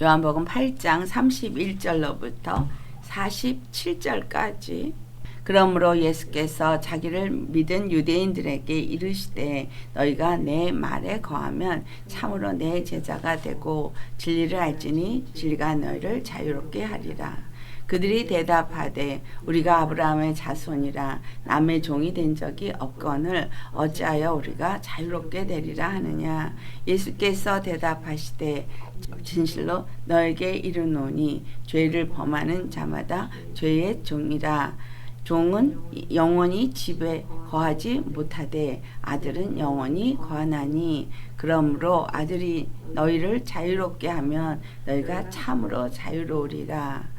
요한복음 8장 31절로부터 47절까지. 그러므로 예수께서 자기를 믿은 유대인들에게 이르시되 너희가 내 말에 거하면 참으로 내 제자가 되고 진리를 알지니 진리가 너희를 자유롭게 하리라. 그들이 대답하되 우리가 아브라함의 자손이라 남의 종이 된 적이 없거늘 어찌하여 우리가 자유롭게 되리라 하느냐. 예수께서 대답하시되 진실로 너에게 이르노니 죄를 범하는 자마다 죄의 종이라. 종은 영원히 집에 거하지 못하되 아들은 영원히 거하나니 그러므로 아들이 너희를 자유롭게 하면 너희가 참으로 자유로우리라.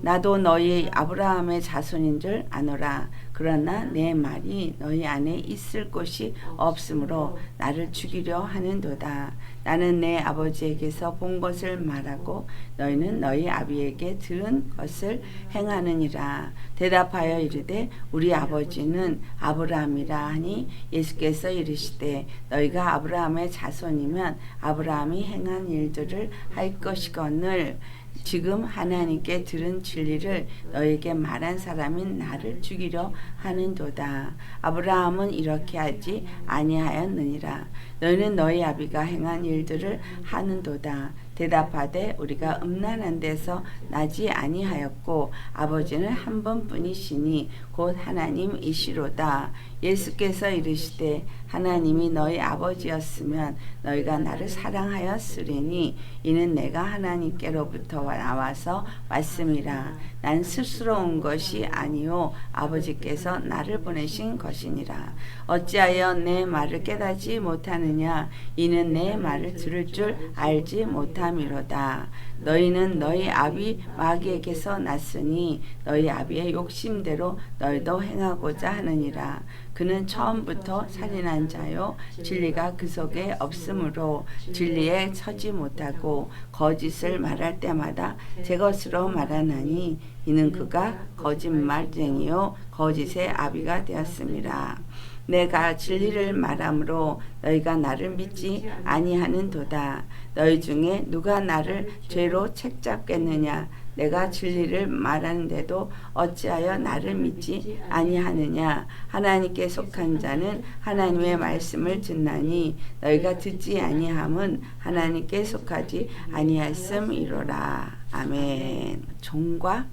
나도 너희 아브라함의 자손인 줄 아노라. 그러나 내 말이 너희 안에 있을 곳이 없으므로 나를 죽이려 하는도다. 나는 내 아버지에게서 본 것을 말하고 너희는 너희 아비에게 들은 것을 행하느니라. 대답하여 이르되 우리 아버지는 아브라함이라 하니 예수께서 이르시되 너희가 아브라함의 자손이면 아브라함이 행한 일들을 할 것이거늘 지금 하나님께 들은 진리를 너에게 말한 사람인 나를 죽이려 하는도다. 아브라함은 이렇게 하지 아니하였느니라. 너희는 너희 아비가 행한 일들을 하는도다. 대답하되 우리가 음란한 데서 나지 아니하였고 아버지는 한 번뿐이시니 곧 하나님이시로다. 예수께서 이르시되 하나님이 너희 아버지였으면 너희가 나를 사랑하였으리니 이는 내가 하나님께로부터 나와서 왔음이라. 난 스스로 온 것이 아니요 아버지께서 나를 보내신 것이니라. 어찌하여 내 말을 깨닫지 못하느냐. 이는 내 말을 들을 줄 알지 못함이로다. 너희는 너희 아비 마귀에게서 났으니 너희 아비의 욕심대로 너희도 행하고자 하느니라. 그는 처음부터 살인한 자요 진리가 그 속에 없으므로 진리에 서지 못하고 거짓을 말할 때마다 제 것으로 말하나니 이는 그가 거짓말쟁이요 거짓의 아비가 되었습니다. 내가 진리를 말함으로 너희가 나를 믿지 아니하는도다. 너희 중에 누가 나를 죄로 책잡겠느냐. 내가 진리를 말하는데도 어찌하여 나를 믿지 아니하느냐. 하나님께 속한 자는 하나님의 말씀을 듣나니 너희가 듣지 아니함은 하나님께 속하지 아니하였음이로라. 아멘. 종과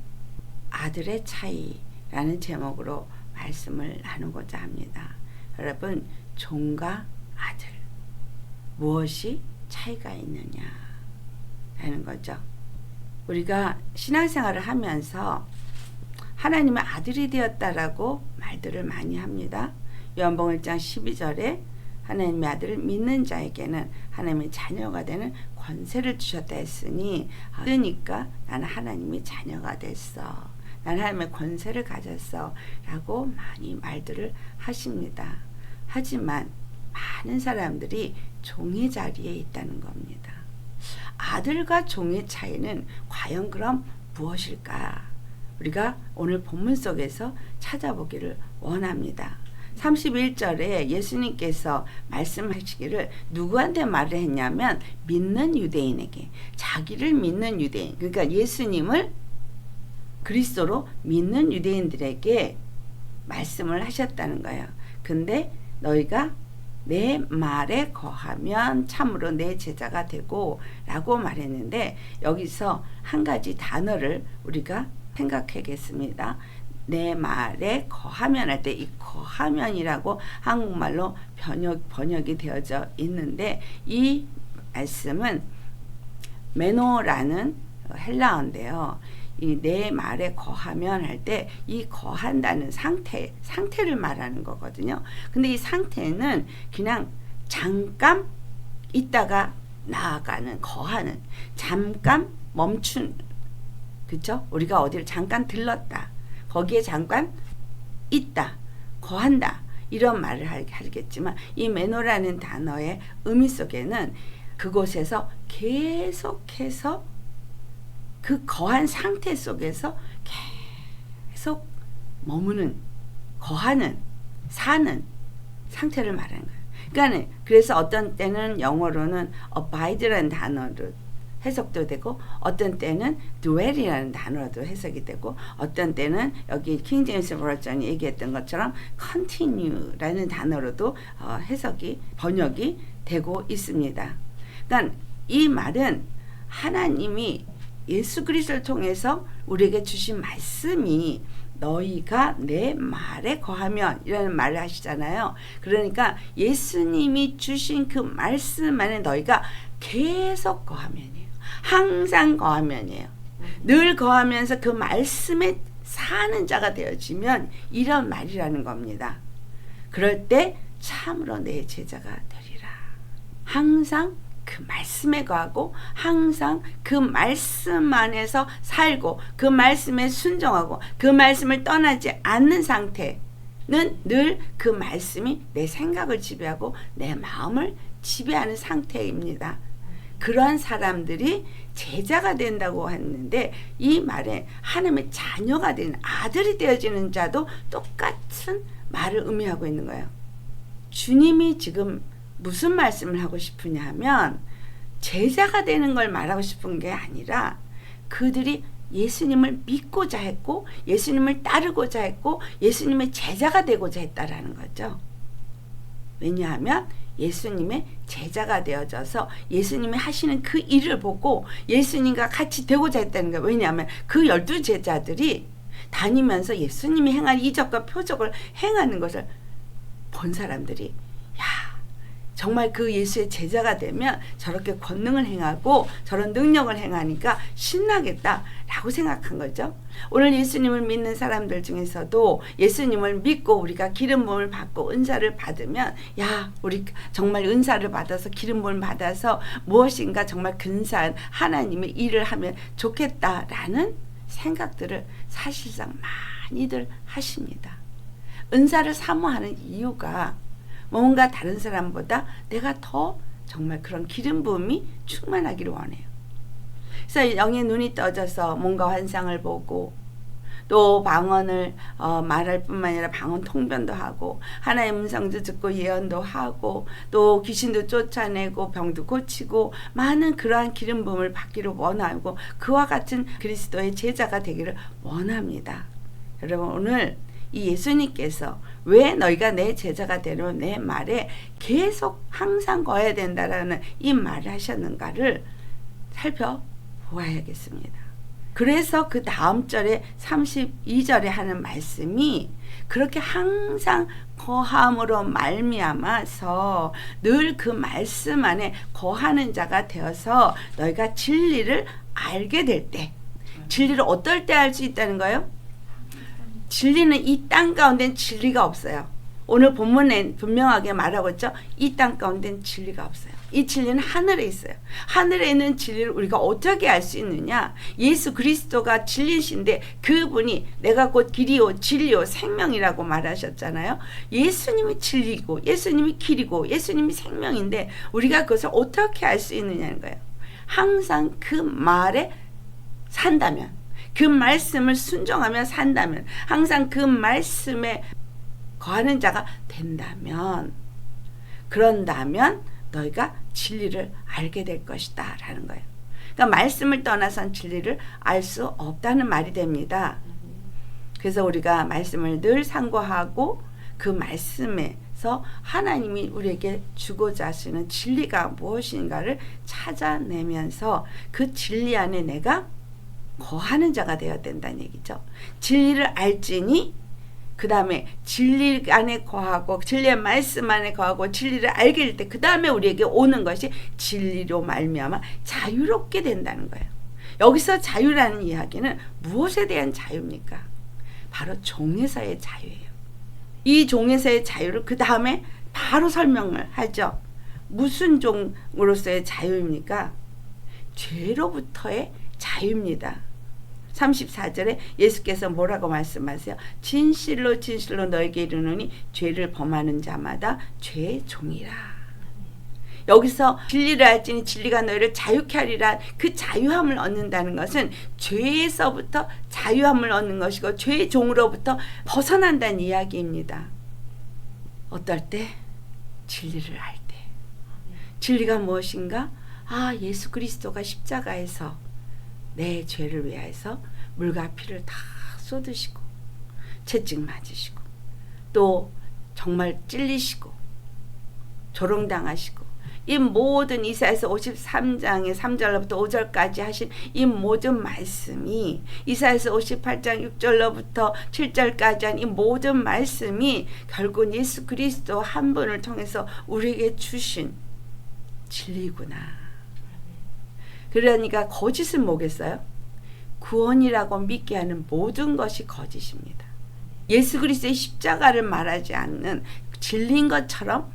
아들의 차이라는 제목으로 말씀을 나누고자 합니다. 여러분, 종과 아들 무엇이 차이가 있느냐 라는 거죠. 우리가 신앙생활을 하면서 하나님의 아들이 되었다라고 말들을 많이 합니다. 요한복음 1장 12절에 하나님의 아들을 믿는 자에게는 하나님의 자녀가 되는 권세를 주셨다 했으니 그러니까 나는 하나님의 자녀가 됐어. 나는 하나님의 권세를 가졌어 라고 많이 말들을 하십니다. 하지만 많은 사람들이 종의 자리에 있다는 겁니다. 아들과 종의 차이는 과연 그럼 무엇일까? 우리가 오늘 본문 속에서 찾아보기를 원합니다. 31절에 예수님께서 말씀하시기를 누구한테 말을 했냐면 믿는 유대인에게, 자기를 믿는 유대인, 그러니까 예수님을 그리스도로 믿는 유대인들에게 말씀을 하셨다는 거예요. 근데 너희가 내 말에 거하면 참으로 내 제자가 되고 라고 말했는데 여기서 한 가지 단어를 우리가 생각하겠습니다. 내 말에 거하면 할 때 이 거하면이라고 한국말로 번역이 되어져 있는데 이 말씀은 메노라는 헬라어인데요. 이 내 말에 거하면 할 때 이 거한다는 상태를 말하는 거거든요. 근데 이 상태는 그냥 잠깐 있다가 나아가는, 거하는, 잠깐 멈춘, 그쵸? 우리가 어디를 잠깐 들렀다, 거기에 잠깐 있다, 거한다, 이런 말을 하겠지만 이 메노라는 단어의 의미 속에는 그곳에서 계속해서 그 거한 상태 속에서 계속 머무는, 거하는, 사는 상태를 말하는 거예요. 그러니까 그래서 어떤 때는 영어로는 abide라는 단어를 해석도 되고 어떤 때는 duel이라는 단어도 해석이 되고 어떤 때는 여기 킹제임스 버전이 얘기했던 것처럼 continue라는 단어로도 해석이 번역이 되고 있습니다. 그러니까 이 말은 하나님이 예수 그리스도를 통해서 우리에게 주신 말씀이 너희가 내 말에 거하면 이라는 말을 하시잖아요. 그러니까 예수님이 주신 그 말씀 안에 너희가 계속 거하면이에요. 항상 거하면이에요. 늘 거하면서 그 말씀에 사는 자가 되어지면 이런 말이라는 겁니다. 그럴 때 참으로 내 제자가 되리라. 항상 그 말씀에 거하고 항상 그 말씀 안에서 살고 그 말씀에 순종하고 그 말씀을 떠나지 않는 상태는 늘 그 말씀이 내 생각을 지배하고 내 마음을 지배하는 상태입니다. 그러한 사람들이 제자가 된다고 했는데 이 말에 하나님의 자녀가 되는 아들이 되어지는 자도 똑같은 말을 의미하고 있는 거예요. 주님이 지금 무슨 말씀을 하고 싶으냐 하면 제자가 되는 걸 말하고 싶은 게 아니라 그들이 예수님을 믿고자 했고 예수님을 따르고자 했고 예수님의 제자가 되고자 했다라는 거죠. 왜냐하면 예수님의 제자가 되어져서 예수님이 하시는 그 일을 보고 예수님과 같이 되고자 했다는 거예요. 왜냐하면 그 12 제자들이 다니면서 예수님이 행한 이적과 표적을 행하는 것을 본 사람들이 정말 그 예수의 제자가 되면 저렇게 권능을 행하고 저런 능력을 행하니까 신나겠다라고 생각한 거죠. 오늘 예수님을 믿는 사람들 중에서도 예수님을 믿고 우리가 기름 부음을 받고 은사를 받으면 우리 정말 은사를 받아서 기름 부음을 받아서 무엇인가 정말 근사한 하나님의 일을 하면 좋겠다라는 생각들을 사실상 많이들 하십니다. 은사를 사모하는 이유가 뭔가 다른 사람보다 내가 더 정말 그런 기름 부음이 충만하기를 원해요. 그래서 영의 눈이 떠져서 뭔가 환상을 보고 또 방언을 말할 뿐만 아니라 방언 통변도 하고 하나의 음성도 듣고 예언도 하고 또 귀신도 쫓아내고 병도 고치고 많은 그러한 기름 부음을 받기를 원하고 그와 같은 그리스도의 제자가 되기를 원합니다. 여러분 오늘 이 예수님께서 왜 너희가 내 제자가 되려면 내 말에 계속 항상 거해야 된다라는 이 말을 하셨는가를 살펴보아야겠습니다. 그래서 그 다음 절에 32절에 하는 말씀이 그렇게 항상 거함으로 말미암아서 늘 그 말씀 안에 거하는 자가 되어서 너희가 진리를 알게 될 때 진리를 어떨 때 알 수 있다는 거예요? 진리는 이 땅 가운데는 진리가 없어요. 오늘 본문에 분명하게 말하고 있죠. 이 땅 가운데는 진리가 없어요. 이 진리는 하늘에 있어요. 하늘에 있는 진리를 우리가 어떻게 알 수 있느냐? 예수 그리스도가 진리신데 그분이 내가 곧 길이요 진리요 생명이라고 말하셨잖아요. 예수님이 진리고 예수님이 길이고 예수님이 생명인데 우리가 그것을 어떻게 알 수 있느냐는 거예요. 항상 그 말에 산다면 그 말씀을 순종하며 산다면 항상 그 말씀에 거하는 자가 된다면 그런다면 너희가 진리를 알게 될 것이다 라는 거예요. 그러니까 말씀을 떠나선 진리를 알 수 없다는 말이 됩니다. 그래서 우리가 말씀을 늘 상고하고 그 말씀에서 하나님이 우리에게 주고자 하시는 진리가 무엇인가를 찾아내면서 그 진리 안에 내가 거하는 자가 되어야 된다는 얘기죠. 진리를 알지니 그 다음에 진리 안에 거하고 진리의 말씀 안에 거하고 진리를 알게 될 때 그 다음에 우리에게 오는 것이 진리로 말미암아 자유롭게 된다는 거예요. 여기서 자유라는 이야기는 무엇에 대한 자유입니까? 바로 종에서의 자유예요. 이 종에서의 자유를 그 다음에 바로 설명을 하죠. 무슨 종으로서의 자유입니까? 죄로부터의 자유입니다. 34절에 예수께서 뭐라고 말씀하세요? 진실로 진실로 너에게 이르노니 죄를 범하는 자마다 죄의 종이라. 여기서 진리를 알지니 진리가 너희를 자유케 하리라. 그 자유함을 얻는다는 것은 죄에서부터 자유함을 얻는 것이고 죄의 종으로부터 벗어난다는 이야기입니다. 어떨 때? 진리를 알 때. 진리가 무엇인가? 예수 그리스도가 십자가에서 내 죄를 위하여서 물과 피를 다 쏟으시고 채찍 맞으시고 또 정말 찔리시고 조롱당하시고 이 모든 이사야서 53장의 3절로부터 5절까지 하신 이 모든 말씀이 이사야서 58장 6절로부터 7절까지 한 이 모든 말씀이 결국 예수 그리스도 한 분을 통해서 우리에게 주신 진리구나. 그러니까 거짓은 뭐겠어요? 구원이라고 믿게 하는 모든 것이 거짓입니다. 예수 그리스도의 십자가를 말하지 않는 진리인 것처럼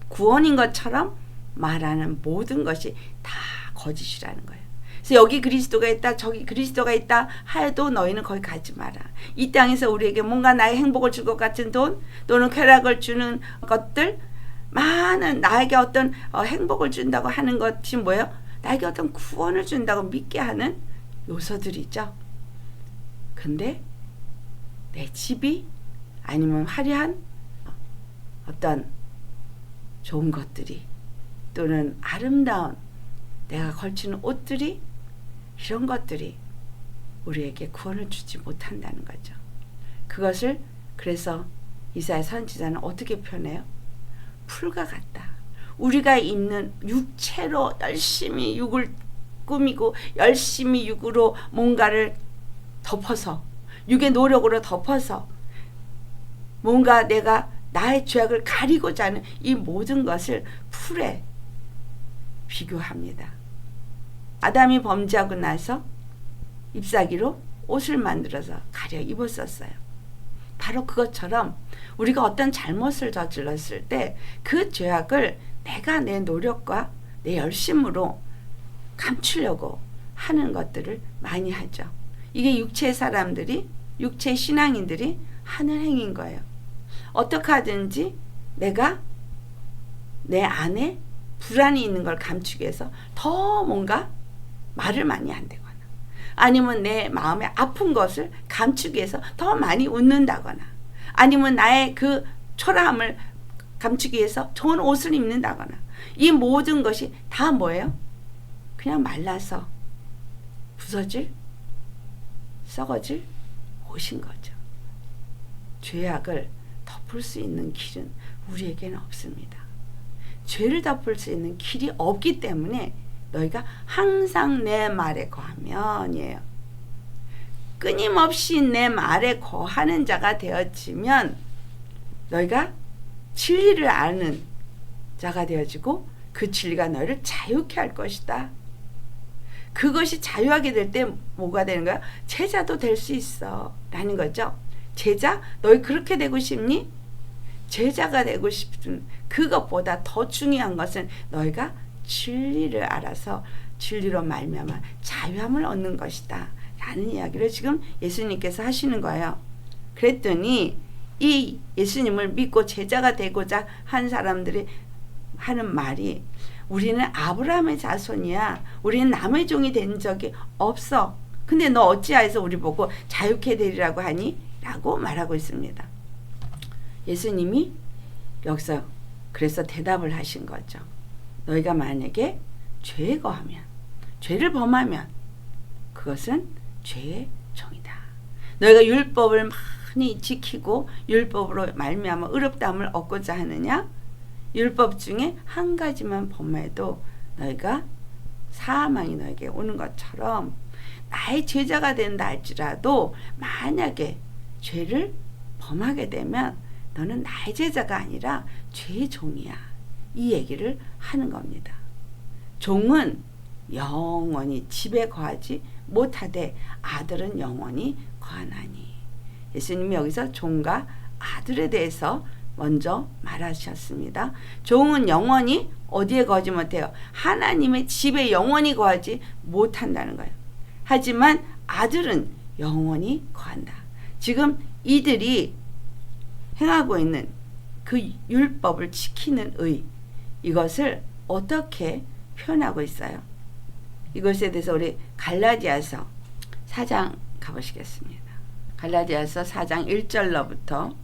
구원인 것처럼 말하는 모든 것이 다 거짓이라는 거예요. 그래서 여기 그리스도가 있다 저기 그리스도가 있다 하여도 너희는 거기 가지 마라. 이 땅에서 우리에게 뭔가 나의 행복을 줄 것 같은 돈 또는 쾌락을 주는 것들 많은 나에게 어떤 행복을 준다고 하는 것이 뭐예요? 나에게 어떤 구원을 준다고 믿게 하는 요소들이죠. 근데 내 집이 아니면 화려한 어떤 좋은 것들이 또는 아름다운 내가 걸치는 옷들이 이런 것들이 우리에게 구원을 주지 못한다는 거죠. 그것을 그래서 이사야 선지자는 어떻게 표현해요? 풀과 같다. 우리가 입는 육체로 열심히 육을 꾸미고 열심히 육으로 뭔가를 덮어서 육의 노력으로 덮어서 뭔가 내가 나의 죄악을 가리고자 하는 이 모든 것을 풀에 비교합니다. 아담이 범죄하고 나서 잎사귀로 옷을 만들어서 가려 입었었어요. 바로 그것처럼 우리가 어떤 잘못을 저질렀을 때 그 죄악을 내가 내 노력과 내 열심으로 감추려고 하는 것들을 많이 하죠. 이게 육체 사람들이 육체 신앙인들이 하는 행위인 거예요. 어떻게 하든지 내가 내 안에 불안이 있는 걸 감추기 위해서 더 뭔가 말을 많이 한다거나 아니면 내 마음에 아픈 것을 감추기 위해서 더 많이 웃는다거나 아니면 나의 그 초라함을 감추기 위해서 좋은 옷을 입는다거나 이 모든 것이 다 뭐예요? 그냥 말라서 부서질 썩어질 옷인 거죠. 죄악을 덮을 수 있는 길은 우리에게는 없습니다. 죄를 덮을 수 있는 길이 없기 때문에 너희가 항상 내 말에 거하면이에요. 끊임없이 내 말에 거하는 자가 되어지면 너희가 진리를 아는 자가 되어지고 그 진리가 너희를 자유케 할 것이다. 그것이 자유하게 될 때 뭐가 되는 거야? 제자도 될 수 있어 라는 거죠. 제자? 너희 그렇게 되고 싶니? 제자가 되고 싶은 그것보다 더 중요한 것은 너희가 진리를 알아서 진리로 말미암아 자유함을 얻는 것이다 라는 이야기를 지금 예수님께서 하시는 거예요. 그랬더니 이 예수님을 믿고 제자가 되고자 한 사람들이 하는 말이 우리는 아브라함의 자손이야. 우리는 남의 종이 된 적이 없어. 근데 너 어찌하여서 우리 보고 자유케 되리라고 하니? 라고 말하고 있습니다. 예수님이 여기서 그래서 대답을 하신 거죠. 너희가 만약에 죄에 거하면 죄를 범하면 그것은 죄의 종이다. 너희가 율법을 많이 지키고 율법으로 말미암아 의롭다함을 얻고자 하느냐? 율법 중에 한 가지만 범해도 너희가 사망이 너에게 오는 것처럼 나의 제자가 된다 할지라도 만약에 죄를 범하게 되면 너는 나의 제자가 아니라 죄의 종이야. 이 얘기를 하는 겁니다. 종은 영원히 집에 거하지 못하되 아들은 영원히 거하나니. 예수님이 여기서 종과 아들에 대해서 먼저 말하셨습니다. 종은 영원히 어디에 거하지 못해요? 하나님의 집에 영원히 거하지 못한다는 거예요. 하지만 아들은 영원히 거한다. 지금 이들이 행하고 있는 그 율법을 지키는 의, 이것을 어떻게 표현하고 있어요? 이것에 대해서 우리 갈라디아서 4장 가보시겠습니다. 갈라디아서 4장 1절로부터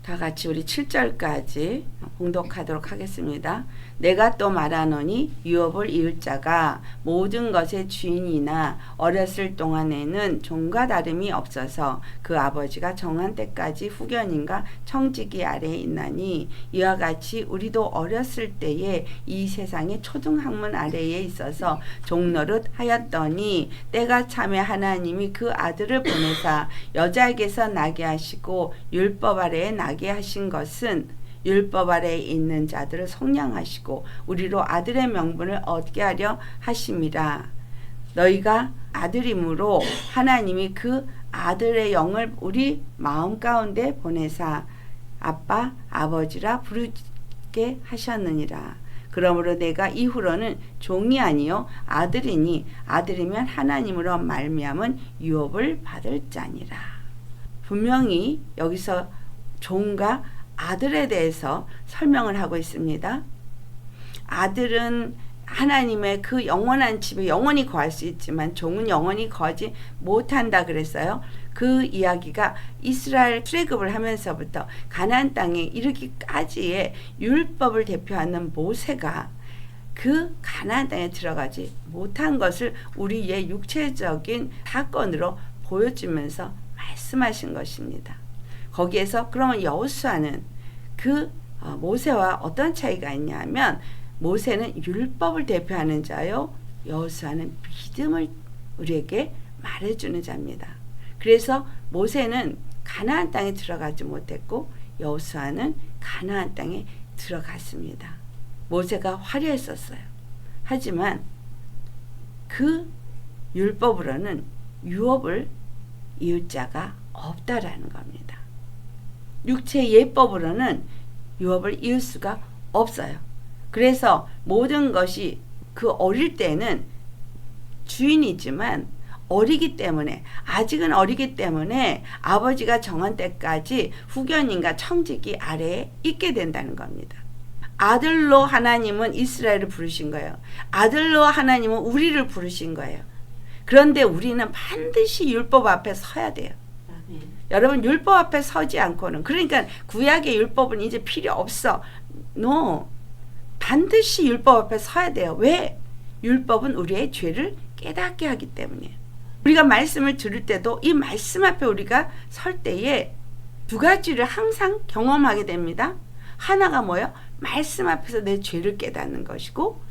다 같이 우리 7절까지 봉독하도록 하겠습니다. 내가 또 말하노니 유업을 이을 자가 모든 것의 주인이나 어렸을 동안에는 종과 다름이 없어서 그 아버지가 정한 때까지 후견인과 청지기 아래에 있나니 이와 같이 우리도 어렸을 때에 이 세상의 초등학문 아래에 있어서 종노릇 하였더니 때가 참에 하나님이 그 아들을 보내사 여자에게서 나게 하시고 율법 아래에 나게 하신 것은 율법 아래에 있는 자들을 속량하시고 우리로 아들의 명분을 얻게 하려 하심이라. 너희가 아들이므로 하나님이 그 아들의 영을 우리 마음 가운데 보내사 아빠 아버지라 부르게 하셨느니라. 그러므로 내가 이후로는 종이 아니요 아들이니 아들이면 하나님으로 말미암은 유업을 받을 자니라. 분명히 여기서 종과 아들에 대해서 설명을 하고 있습니다. 아들은 하나님의 그 영원한 집에 영원히 거할 수 있지만 종은 영원히 거하지 못한다 그랬어요. 그 이야기가 이스라엘 출애굽을 하면서부터 가나안 땅에 이르기까지의 율법을 대표하는 모세가 그 가나안 땅에 들어가지 못한 것을 우리의 육체적인 사건으로 보여주면서 말씀하신 것입니다. 거기에서 그러면 여호수아는 그 모세와 어떤 차이가 있냐면 모세는 율법을 대표하는 자요 여호수아는 믿음을 우리에게 말해주는 자입니다. 그래서 모세는 가나안 땅에 들어가지 못했고 여호수아는 가나안 땅에 들어갔습니다. 모세가 화려했었어요. 하지만 그 율법으로는 유업을 이을 자가 없다라는 겁니다. 육체 예법으로는 유업을 이을 수가 없어요. 그래서 모든 것이 그 어릴 때는 주인이지만 어리기 때문에 아직은 어리기 때문에 아버지가 정한 때까지 후견인과 청지기 아래에 있게 된다는 겁니다. 아들로 하나님은 이스라엘을 부르신 거예요. 아들로 하나님은 우리를 부르신 거예요. 그런데 우리는 반드시 율법 앞에 서야 돼요. 여러분 율법 앞에 서지 않고는 그러니까 구약의 율법은 이제 필요 없어. No. 반드시 율법 앞에 서야 돼요. 왜? 율법은 우리의 죄를 깨닫게 하기 때문이에요. 우리가 말씀을 들을 때도 이 말씀 앞에 우리가 설 때에 두 가지를 항상 경험하게 됩니다. 하나가 뭐예요? 말씀 앞에서 내 죄를 깨닫는 것이고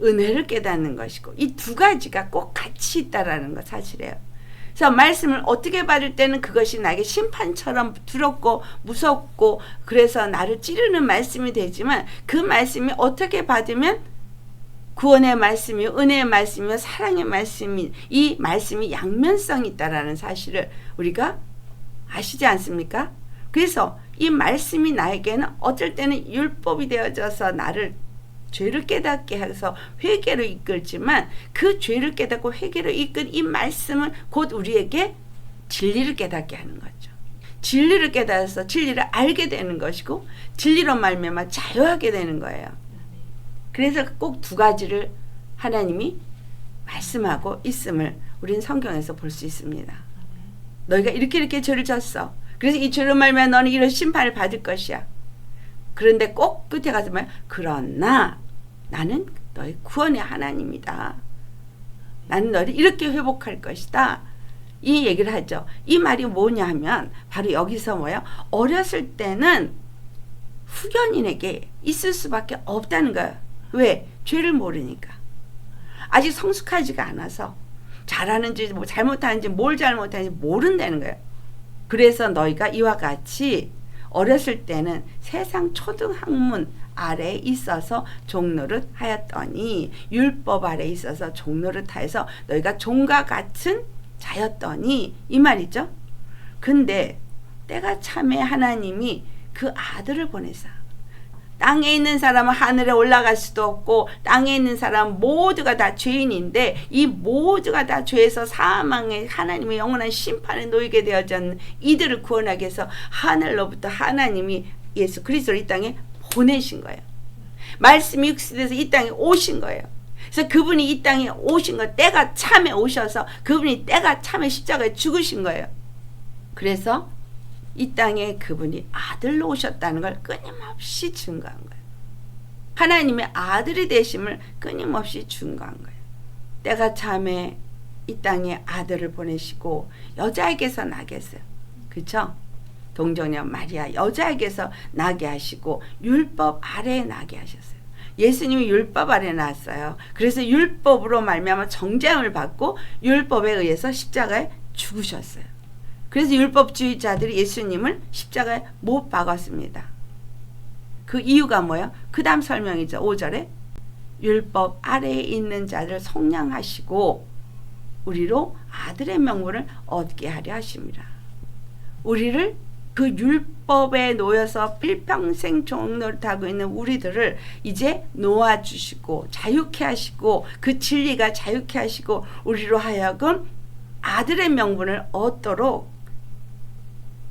은혜를 깨닫는 것이고 이 두 가지가 꼭 같이 있다라는 거 사실이에요. 그래서 말씀을 어떻게 받을 때는 그것이 나에게 심판처럼 두렵고 무섭고 그래서 나를 찌르는 말씀이 되지만 그 말씀이 어떻게 받으면 구원의 말씀이요 은혜의 말씀이요 사랑의 말씀이 이 말씀이 양면성이 있다라는 사실을 우리가 아시지 않습니까? 그래서 이 말씀이 나에게는 어떨 때는 율법이 되어져서 나를 죄를 깨닫게 해서 회개로 이끌지만 그 죄를 깨닫고 회개로 이끈 이 말씀은 곧 우리에게 진리를 깨닫게 하는 거죠. 진리를 깨달아서 진리를 알게 되는 것이고 진리로 말미암아 자유하게 되는 거예요. 그래서 꼭 두 가지를 하나님이 말씀하고 있음을 우리는 성경에서 볼 수 있습니다. 너희가 이렇게 죄를 졌어. 그래서 이 죄로 말미암아 너는 이런 심판을 받을 것이야. 그런데 꼭 끝에 가서 말 그러나 나는 너의 구원의 하나님이다. 나는 너를 이렇게 회복할 것이다. 이 얘기를 하죠. 이 말이 뭐냐 하면 바로 여기서 뭐예요? 어렸을 때는 후견인에게 있을 수밖에 없다는 거예요. 왜? 죄를 모르니까. 아직 성숙하지가 않아서 잘하는지 뭐 잘못하는지 뭘 잘못하는지 모른다는 거예요. 그래서 너희가 이와 같이 어렸을 때는 세상 초등학문 아래에 있어서 종노릇 하였더니 율법 아래에 있어서 종노릇 하여서 너희가 종과 같은 자였더니 이 말이죠. 근데 때가 참에 하나님이 그 아들을 보내사 땅에 있는 사람은 하늘에 올라갈 수도 없고 땅에 있는 사람 모두가 다 죄인인데 이 모두가 다 죄에서 사망의 하나님의 영원한 심판에 놓이게 되어졌는 이들을 구원하기 위해서 하늘로부터 하나님이 예수 그리스도를 이 땅에 보내신 거예요. 말씀이 육신돼서 이 땅에 오신 거예요. 그래서 그분이 이 땅에 오신 거 때가 참에 오셔서 그분이 때가 참에 십자가에 죽으신 거예요. 그래서 이 땅에 그분이 아들로 오셨다는 걸 끊임없이 증거한 거예요. 하나님의 아들이 되심을 끊임없이 증거한 거예요. 때가 참에 이 땅에 아들을 보내시고 여자에게서 나게 했어요. 그렇죠? 동정녀 마리아 여자에게서 나게 하시고 율법 아래에 나게 하셨어요. 예수님이 율법 아래에 나왔어요. 그래서 율법으로 말미암아 정죄함을 받고 율법에 의해서 십자가에 죽으셨어요. 그래서 율법주의자들이 예수님을 십자가에 못 박았습니다. 그 이유가 뭐예요? 그 다음 설명이죠. 5절에 율법 아래에 있는 자를 속량하시고 우리로 아들의 명분을 얻게 하려 하십니다. 우리를 그 율법에 놓여서 일평생 종노릇하고 있는 우리들을 이제 놓아주시고 자유케 하시고 그 진리가 자유케 하시고 우리로 하여금 아들의 명분을 얻도록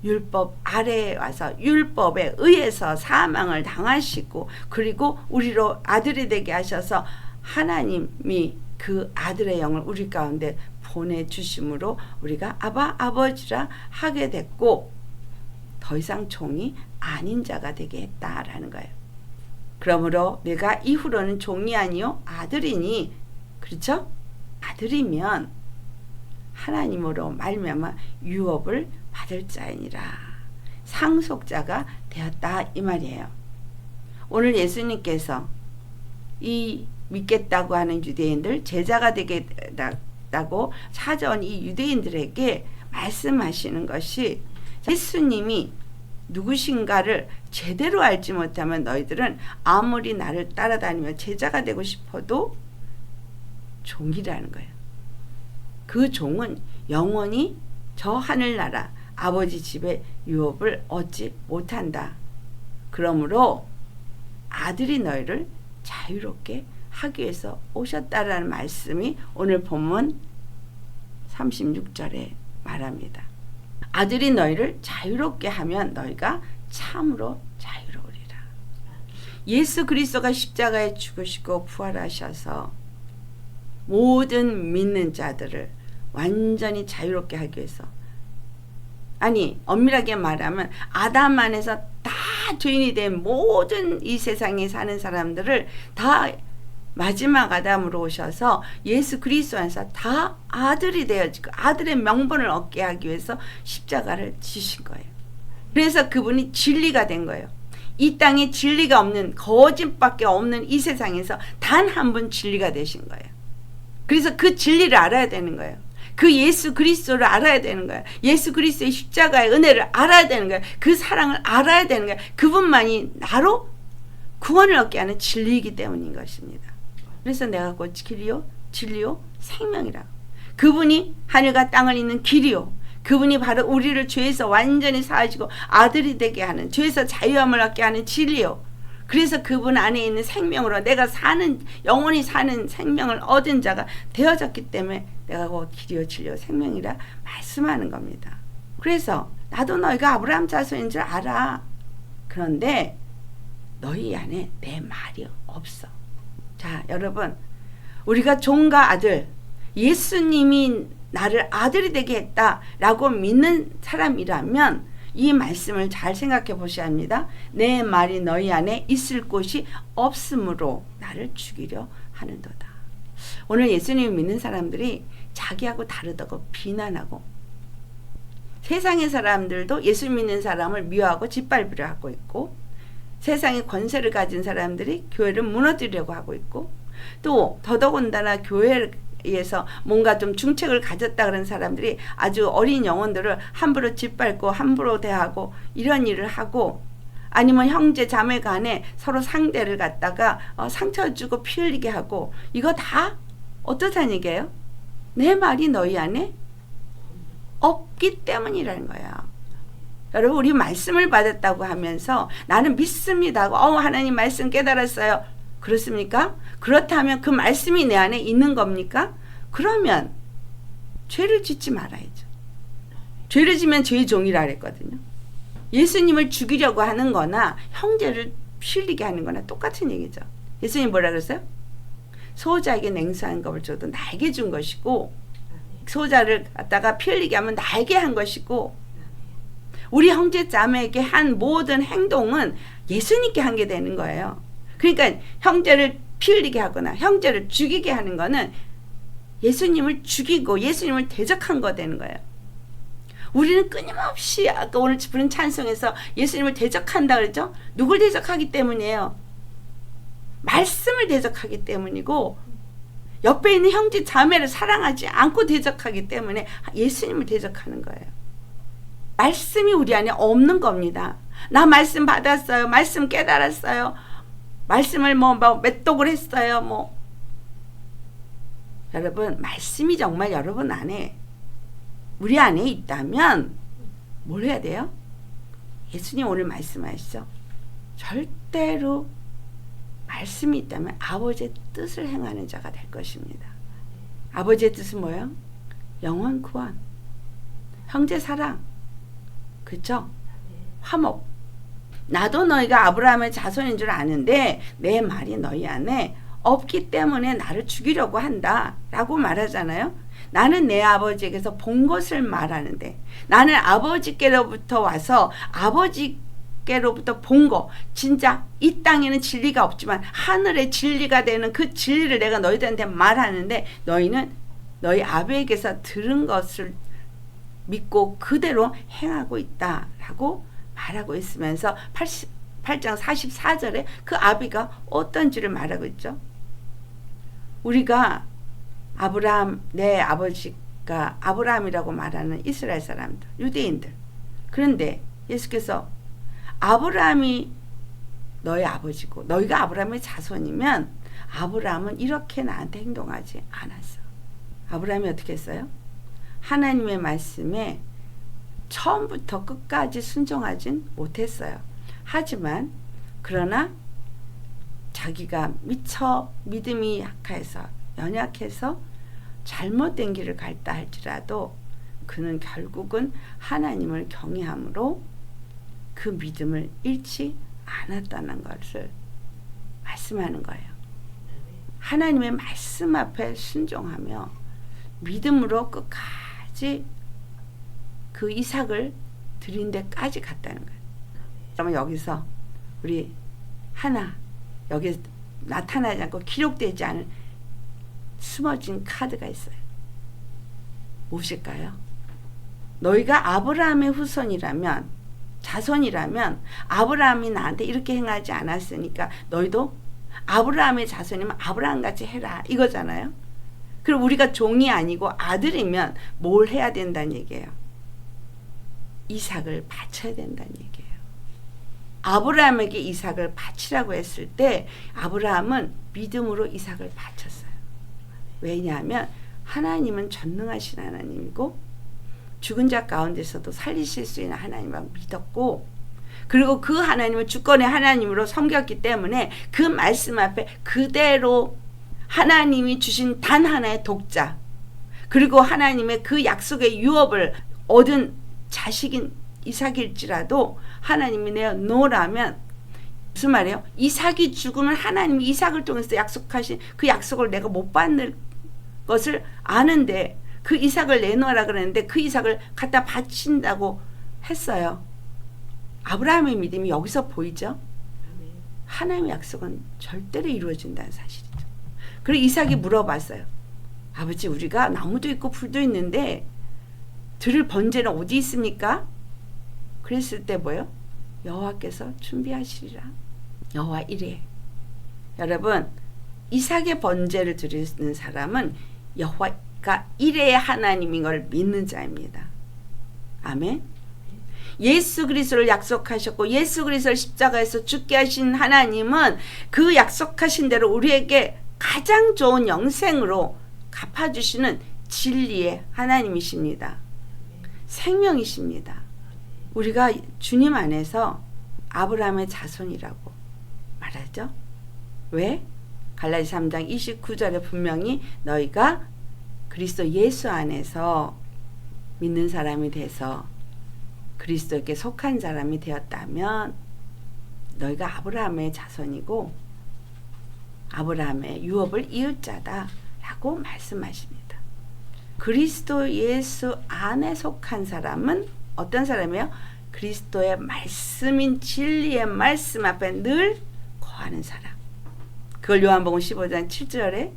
율법 아래에 와서 율법에 의해서 사망을 당하시고 그리고 우리로 아들이 되게 하셔서 하나님이 그 아들의 영을 우리 가운데 보내주심으로 우리가 아바 아버지라 하게 됐고 더 이상 종이 아닌 자가 되게 했다라는 거예요. 그러므로 내가 이후로는 종이 아니요 아들이니 그렇죠? 아들이면 하나님으로 말미암아 유업을 받을 자이니라 상속자가 되었다 이 말이에요. 오늘 예수님께서 이 믿겠다고 하는 유대인들 제자가 되겠다고 찾아온 이 유대인들에게 말씀하시는 것이 예수님이 누구신가를 제대로 알지 못하면 너희들은 아무리 나를 따라다니며 제자가 되고 싶어도 종이라는 거예요. 그 종은 영원히 저 하늘나라 아버지 집의 유업을 얻지 못한다. 그러므로 아들이 너희를 자유롭게 하기 위해서 오셨다라는 말씀이 오늘 본문 36절에 말합니다. 아들이 너희를 자유롭게 하면 너희가 참으로 자유로우리라. 예수 그리스도가 십자가에 죽으시고 부활하셔서 모든 믿는 자들을 완전히 자유롭게 하기 위해서 아니 엄밀하게 말하면 아담 안에서 다 죄인이 된 모든 이 세상에 사는 사람들을 다 마지막 아담으로 오셔서 예수 그리스도 안에서 다 아들이 되어지고 아들의 명분을 얻게 하기 위해서 십자가를 지신 거예요. 그래서 그분이 진리가 된 거예요. 이 땅에 진리가 없는 거짓밖에 없는 이 세상에서 단 한 분 진리가 되신 거예요. 그래서 그 진리를 알아야 되는 거예요. 그 예수 그리스도를 알아야 되는 거예요. 예수 그리스도의 십자가의 은혜를 알아야 되는 거예요. 그 사랑을 알아야 되는 거예요. 그분만이 나로 구원을 얻게 하는 진리이기 때문인 것입니다. 그래서 내가 곧 길이요 진리요 생명이라. 그분이 하늘과 땅을 잇는 길이요. 그분이 바로 우리를 죄에서 완전히 사하시고 아들이 되게 하는 죄에서 자유함을 얻게 하는 진리요. 그래서 그분 안에 있는 생명으로 내가 사는 영원히 사는 생명을 얻은 자가 되어졌기 때문에 내가 곧 길이요 진리요 생명이라 말씀하는 겁니다. 그래서 나도 너희가 아브라함 자손인 줄 알아. 그런데 너희 안에 내 말이 없어. 자, 여러분, 우리가 종과 아들, 예수님이 나를 아들이 되게 했다라고 믿는 사람이라면 이 말씀을 잘 생각해 보셔야 합니다. 내 말이 너희 안에 있을 곳이 없으므로 나를 죽이려 하는도다. 오늘 예수님을 믿는 사람들이 자기하고 다르다고 비난하고 세상의 사람들도 예수 믿는 사람을 미워하고 짓밟으려 하고 있고 세상의 권세를 가진 사람들이 교회를 무너뜨리려고 하고 있고 또 더더군다나 교회에서 뭔가 좀 중책을 가졌다 그런 사람들이 아주 어린 영혼들을 함부로 짓밟고 함부로 대하고 이런 일을 하고 아니면 형제 자매 간에 서로 상대를 갖다가 상처 주고 피 흘리게 하고 이거 다 어떻다는 얘기예요? 내 말이 너희 안에 없기 때문이라는 거야. 여러분 우리 말씀을 받았다고 하면서 나는 믿습니다. 하나님 말씀 깨달았어요. 그렇습니까? 그렇다면 그 말씀이 내 안에 있는 겁니까? 그러면 죄를 짓지 말아야죠. 죄를 지면 죄의 종이라 그랬거든요. 예수님을 죽이려고 하는 거나 형제를 피 흘리게 하는 거나 똑같은 얘기죠. 예수님 뭐라 그랬어요? 소자에게 냉수한 것을 줘도 나에게 준 것이고 소자를 갖다가 피 흘리게 하면 나에게 한 것이고 우리 형제 자매에게 한 모든 행동은 예수님께 한 게 되는 거예요. 그러니까 형제를 피 흘리게 하거나 형제를 죽이게 하는 거는 예수님을 죽이고 예수님을 대적한 거 되는 거예요. 우리는 끊임없이 아까 오늘 부른 찬송에서 예수님을 대적한다 그랬죠? 누굴 대적하기 때문이에요? 말씀을 대적하기 때문이고 옆에 있는 형제 자매를 사랑하지 않고 대적하기 때문에 예수님을 대적하는 거예요. 말씀이 우리 안에 없는 겁니다. 나 말씀 받았어요. 말씀 깨달았어요. 말씀을 맷독을 했어요. 여러분, 말씀이 정말 여러분 안에 우리 안에 있다면 뭘 해야 돼요? 예수님 오늘 말씀하시죠. 절대로 말씀이 있다면 아버지의 뜻을 행하는 자가 될 것입니다. 아버지의 뜻은 뭐예요? 영원 구원, 형제 사랑, 그렇죠? 화목. 나도 너희가 아브라함의 자손인 줄 아는데 내 말이 너희 안에 없기 때문에 나를 죽이려고 한다 라고 말하잖아요. 나는 내 아버지에게서 본 것을 말하는데 나는 아버지께로부터 와서 아버지께로부터 본 거, 진짜 이 땅에는 진리가 없지만 하늘의 진리가 되는 그 진리를 내가 너희들한테 말하는데 너희는 너희 아버지에게서 들은 것을 믿고 그대로 행하고 있다 라고 말하고 있으면서 8장 44절에 그 아비가 어떤지를 말하고 있죠. 우리가 아브라함, 내 아버지가 아브라함이라고 말하는 이스라엘 사람들, 유대인들. 그런데 예수께서 아브라함이 너희 아버지고 너희가 아브라함의 자손이면 아브라함은 이렇게 나한테 행동하지 않았어. 아브라함이 어떻게 했어요? 하나님의 말씀에 처음부터 끝까지 순종하진 못했어요. 하지만 그러나 자기가 미처 믿음이 약해서 연약해서 잘못된 길을 갔다 할지라도 그는 결국은 하나님을 경외함으로 그 믿음을 잃지 않았다는 것을 말씀하는 거예요. 하나님의 말씀 앞에 순종하며 믿음으로 끝까지 그 이삭을 드린 데까지 갔다는 거예요. 그러면 여기서 우리 하나 여기 나타나지 않고 기록되지 않은 숨어진 카드가 있어요. 무엇일까요? 너희가 아브라함의 후손이라면 자손이라면 아브라함이 나한테 이렇게 행하지 않았으니까 너희도 아브라함의 자손이면 아브라함같이 해라 이거잖아요. 그럼 우리가 종이 아니고 아들이면 뭘 해야 된다는 얘기예요. 이삭을 바쳐야 된다는 얘기예요. 아브라함에게 이삭을 바치라고 했을 때 아브라함은 믿음으로 이삭을 바쳤어요. 왜냐하면 하나님은 전능하신 하나님이고 죽은 자 가운데서도 살리실 수 있는 하나님을 믿었고 그리고 그 하나님을 주권의 하나님으로 섬겼기 때문에 그 말씀 앞에 그대로 하나님이 주신 단 하나의 독자 그리고 하나님의 그 약속의 유업을 얻은 자식인 이삭일지라도 하나님이 내어 놓으라면 무슨 말이에요? 이삭이 죽으면 하나님이 이삭을 통해서 약속하신 그 약속을 내가 못 받는 것을 아는데 그 이삭을 내놓으라 그랬는데 그 이삭을 갖다 바친다고 했어요. 아브라함의 믿음이 여기서 보이죠? 하나님의 약속은 절대로 이루어진다는 사실이죠. 그리고 이삭이 물어봤어요. 아버지 우리가 나무도 있고 풀도 있는데 드릴 번제는 어디 있습니까? 그랬을 때 뭐예요? 여호와께서 준비하시리라. 여호와 이래. 여러분 이삭의 번제를 드리는 사람은 여호와가 이래의 하나님인 걸 믿는 자입니다. 아멘. 예수 그리스도를 약속하셨고 예수 그리스도를 십자가에서 죽게 하신 하나님은 그 약속하신 대로 우리에게 가장 좋은 영생으로 갚아주시는 진리의 하나님이십니다. 생명이십니다. 우리가 주님 안에서 아브라함의 자손이라고 말하죠. 왜? 갈라디아 3장 29절에 분명히 너희가 그리스도 예수 안에서 믿는 사람이 돼서 그리스도에게 속한 사람이 되었다면 너희가 아브라함의 자손이고 아브라함의 유업을 이을 자다 라고 말씀하십니다. 그리스도 예수 안에 속한 사람은 어떤 사람이에요? 그리스도의 말씀인 진리의 말씀 앞에 늘 거하는 사람. 그걸 요한복음 15장 7절에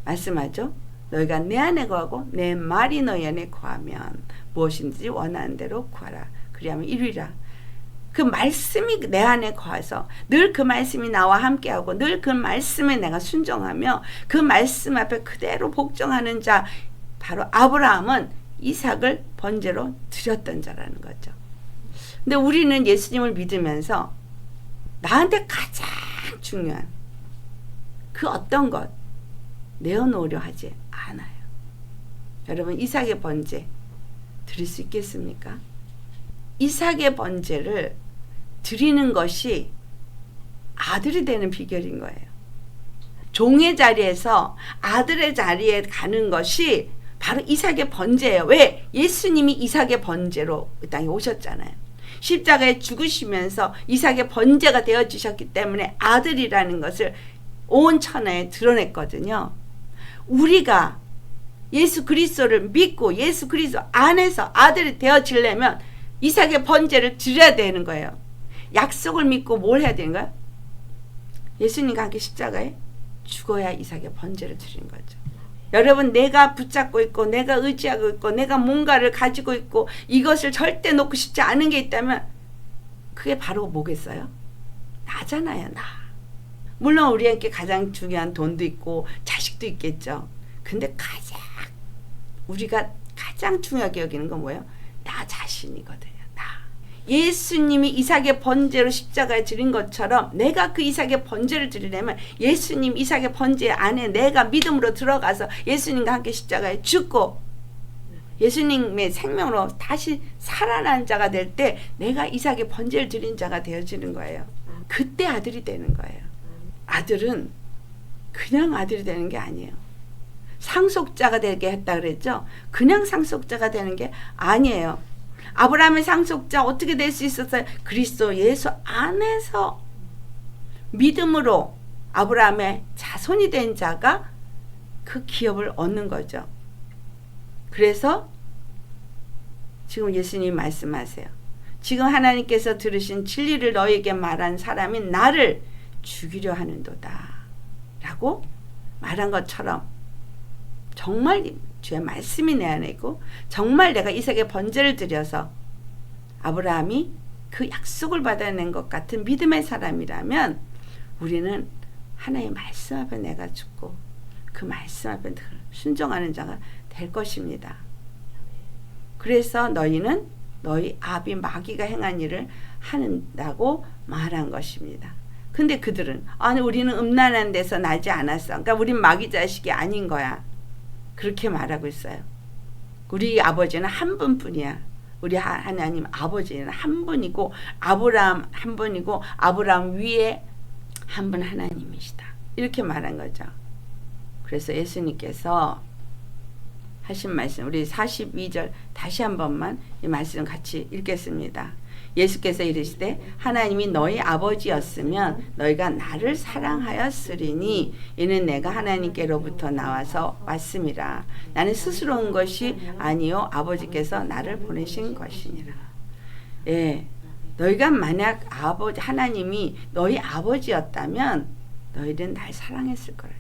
말씀하죠. 너희가 내 안에 거하고 내 말이 너희 안에 거하면 무엇인지 원하는 대로 구하라. 그리하면 이루리라. 그 말씀이 내 안에 거해서 늘 그 말씀이 나와 함께하고 늘 그 말씀에 내가 순종하며 그 말씀 앞에 그대로 복종하는 자, 바로 아브라함은 이삭을 번제로 드렸던 자라는 거죠. 근데 우리는 예수님을 믿으면서 나한테 가장 중요한 그 어떤 것 내어놓으려 하지 않아요. 여러분, 이삭의 번제 드릴 수 있겠습니까? 이삭의 번제를 드리는 것이 아들이 되는 비결인 거예요. 종의 자리에서 아들의 자리에 가는 것이 바로 이삭의 번제예요. 왜? 예수님이 이삭의 번제로 이 땅에 오셨잖아요. 십자가에 죽으시면서 이삭의 번제가 되어주셨기 때문에 아들이라는 것을 온 천하에 드러냈거든요. 우리가 예수 그리스도를 믿고 예수 그리스도 안에서 아들이 되어지려면 이삭의 번제를 드려야 되는 거예요. 약속을 믿고 뭘 해야 되는 거야? 예수님과 함께 십자가에 죽어야 이삭의 번제를 드리는 거죠. 여러분, 내가 붙잡고 있고 내가 의지하고 있고 내가 뭔가를 가지고 있고 이것을 절대 놓고 싶지 않은 게 있다면 그게 바로 뭐겠어요? 나잖아요. 나. 물론 우리에게 가장 중요한 돈도 있고 자식도 있겠죠. 근데 우리가 가장 중요하게 여기는 건 뭐예요? 나 자신이거든요. 나. 예수님이 이삭의 번제로 십자가에 드린 것처럼 내가 그 이삭의 번제를 드리려면 예수님 이삭의 번제 안에 내가 믿음으로 들어가서 예수님과 함께 십자가에 죽고 예수님의 생명으로 다시 살아난 자가 될 때 내가 이삭의 번제를 드린 자가 되어지는 거예요. 그때 아들이 되는 거예요. 아들은 그냥 아들이 되는 게 아니에요. 상속자가 되게 했다 그랬죠. 그냥 상속자가 되는 게 아니에요. 아브라함의 상속자 어떻게 될 수 있었어요? 그리스도 예수 안에서 믿음으로 아브라함의 자손이 된 자가 그 기업을 얻는 거죠. 그래서 지금 예수님이 말씀하세요. 지금 하나님께서 들으신 진리를 너에게 말한 사람이 나를 죽이려 하는도다 라고 말한 것처럼 정말 주의 말씀이 내 안에 있고 정말 내가 이삭의 번제를 드려서 아브라함이 그 약속을 받아낸 것 같은 믿음의 사람이라면 우리는 하나님의 말씀 앞에 내가 죽고 그 말씀 앞에 순종하는 자가 될 것입니다. 그래서 너희는 너희 아비 마귀가 행한 일을 한다고 말한 것입니다. 근데 그들은 아니 우리는 음란한 데서 나지 않았어. 그러니까 우린 마귀 자식이 아닌 거야. 그렇게 말하고 있어요. 우리 아버지는 한 분뿐이야. 우리 하나님 아버지는 한 분이고 아브라함 한 분이고 아브라함 위에 한 분 하나님이시다. 이렇게 말한 거죠. 그래서 예수님께서 하신 말씀 우리 42절 다시 한 번만 이 말씀 같이 읽겠습니다. 예수께서 이르시되 하나님이 너희 아버지였으면 너희가 나를 사랑하였으리니 이는 내가 하나님께로부터 나와서 왔음이라. 나는 스스로 온 것이 아니요 아버지께서 나를 보내신 것이니라. 예, 너희가 만약 하나님이 너희 아버지였다면 너희는 날 사랑했을 거라.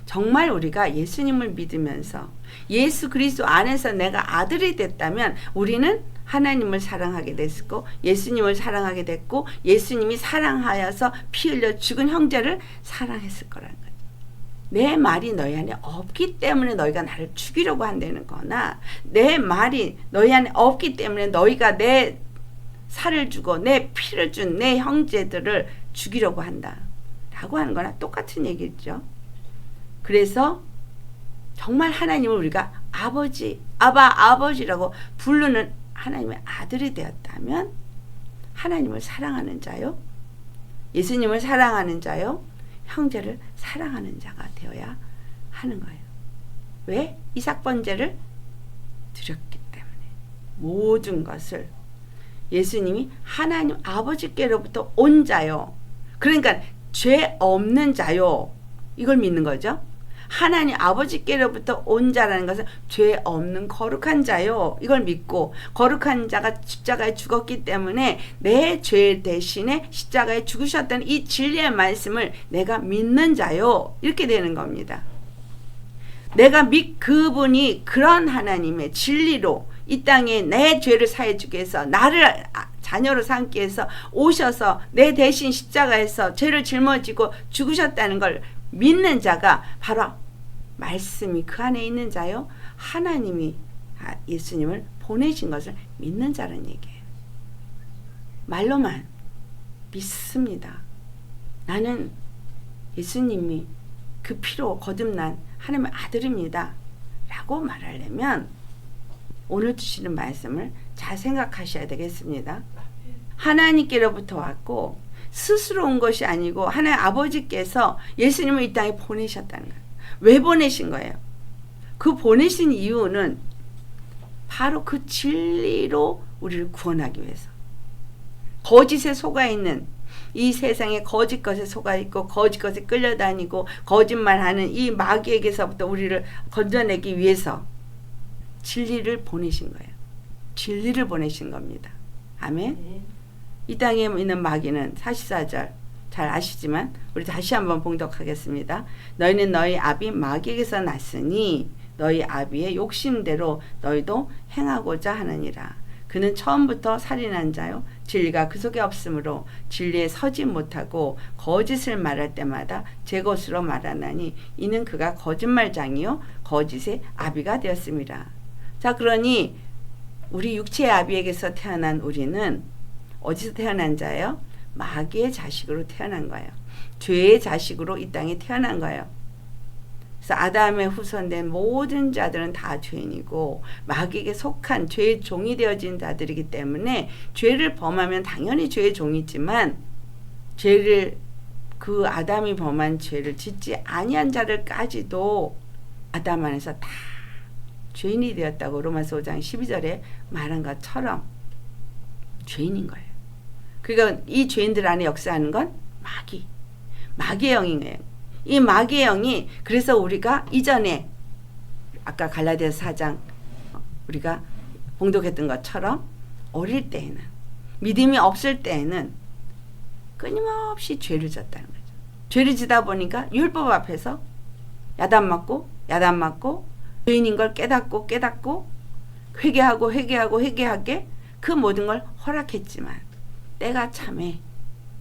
정말 우리가 예수님을 믿으면서 예수 그리스도 안에서 내가 아들이 됐다면 우리는 하나님을 사랑하게 됐고 예수님을 사랑하게 됐고 예수님이 사랑하여서 피 흘려 죽은 형제를 사랑했을 거라는 거죠. 내 말이 너희 안에 없기 때문에 너희가 나를 죽이려고 한다는 거나 내 말이 너희 안에 없기 때문에 너희가 내 살을 주고 내 피를 준 내 형제들을 죽이려고 한다 라고 하는 거나 똑같은 얘기죠. 그래서 정말 하나님을 우리가 아버지, 아버지라고 부르는 하나님의 아들이 되었다면 하나님을 사랑하는 자요, 예수님을 사랑하는 자요, 형제를 사랑하는 자가 되어야 하는 거예요. 왜? 이삭 번제를 드렸기 때문에 모든 것을 예수님이 하나님 아버지께로부터 온 자요. 그러니까 죄 없는 자요. 이걸 믿는 거죠. 하나님 아버지께로부터 온 자라는 것은 죄 없는 거룩한 자요. 이걸 믿고 거룩한 자가 십자가에 죽었기 때문에 내 죄 대신에 십자가에 죽으셨다는 이 진리의 말씀을 내가 믿는 자요. 이렇게 되는 겁니다. 내가 그분이 그런 하나님의 진리로 이 땅에 내 죄를 사해 주기 위해서 나를 자녀로 삼기 위해서 오셔서 내 대신 십자가에서 죄를 짊어지고 죽으셨다는 걸 믿는 자가 바로 말씀이 그 안에 있는 자요. 하나님이 예수님을 보내신 것을 믿는 자라는 얘기예요. 말로만 믿습니다. 나는 예수님이 그 피로 거듭난 하나님의 아들입니다. 라고 말하려면 오늘 주시는 말씀을 잘 생각하셔야 되겠습니다. 하나님께로부터 왔고 스스로 온 것이 아니고 하나님 아버지께서 예수님을 이 땅에 보내셨다는 거예요. 왜 보내신 거예요? 그 보내신 이유는 바로 그 진리로 우리를 구원하기 위해서. 거짓에 속아 있는 이 세상에 거짓 것에 속아 있고 거짓 것에 끌려다니고 거짓말하는 이 마귀에게서부터 우리를 건져내기 위해서 진리를 보내신 거예요. 진리를 보내신 겁니다. 아멘. 이 땅에 있는 마귀는 44절 잘 아시지만 우리 다시 한번 봉독하겠습니다. 너희는 너희 아비 마귀에게서 났으니 너희 아비의 욕심대로 너희도 행하고자 하느니라. 그는 처음부터 살인한 자요 진리가 그 속에 없으므로 진리에 서지 못하고 거짓을 말할 때마다 제 것으로 말하나니 이는 그가 거짓말장이요 거짓의 아비가 되었습니다. 자, 그러니 우리 육체의 아비에게서 태어난 우리는 어디서 태어난 자예요? 마귀의 자식으로 태어난 거예요. 죄의 자식으로 이 땅에 태어난 거예요. 그래서 아담의 후손된 모든 자들은 다 죄인이고 마귀에게 속한 죄의 종이 되어진 자들이기 때문에 죄를 범하면 당연히 죄의 종이지만 죄를 그 아담이 범한 죄를 짓지 아니한 자들까지도 아담 안에서 다 죄인이 되었다고 로마서 5장 12절에 말한 것처럼 죄인인 거예요. 그러니까 이 죄인들 안에 역사하는 건 마귀의 영이에요. 이 마귀의 영이 그래서 우리가 이전에 아까 갈라디아서 4장 우리가 봉독했던 것처럼 어릴 때에는 믿음이 없을 때에는 끊임없이 죄를 졌다는 거죠. 죄를 지다 보니까 율법 앞에서 야단 맞고 죄인인 걸 깨닫고 회개하게 그 모든 걸 허락했지만 때가 참에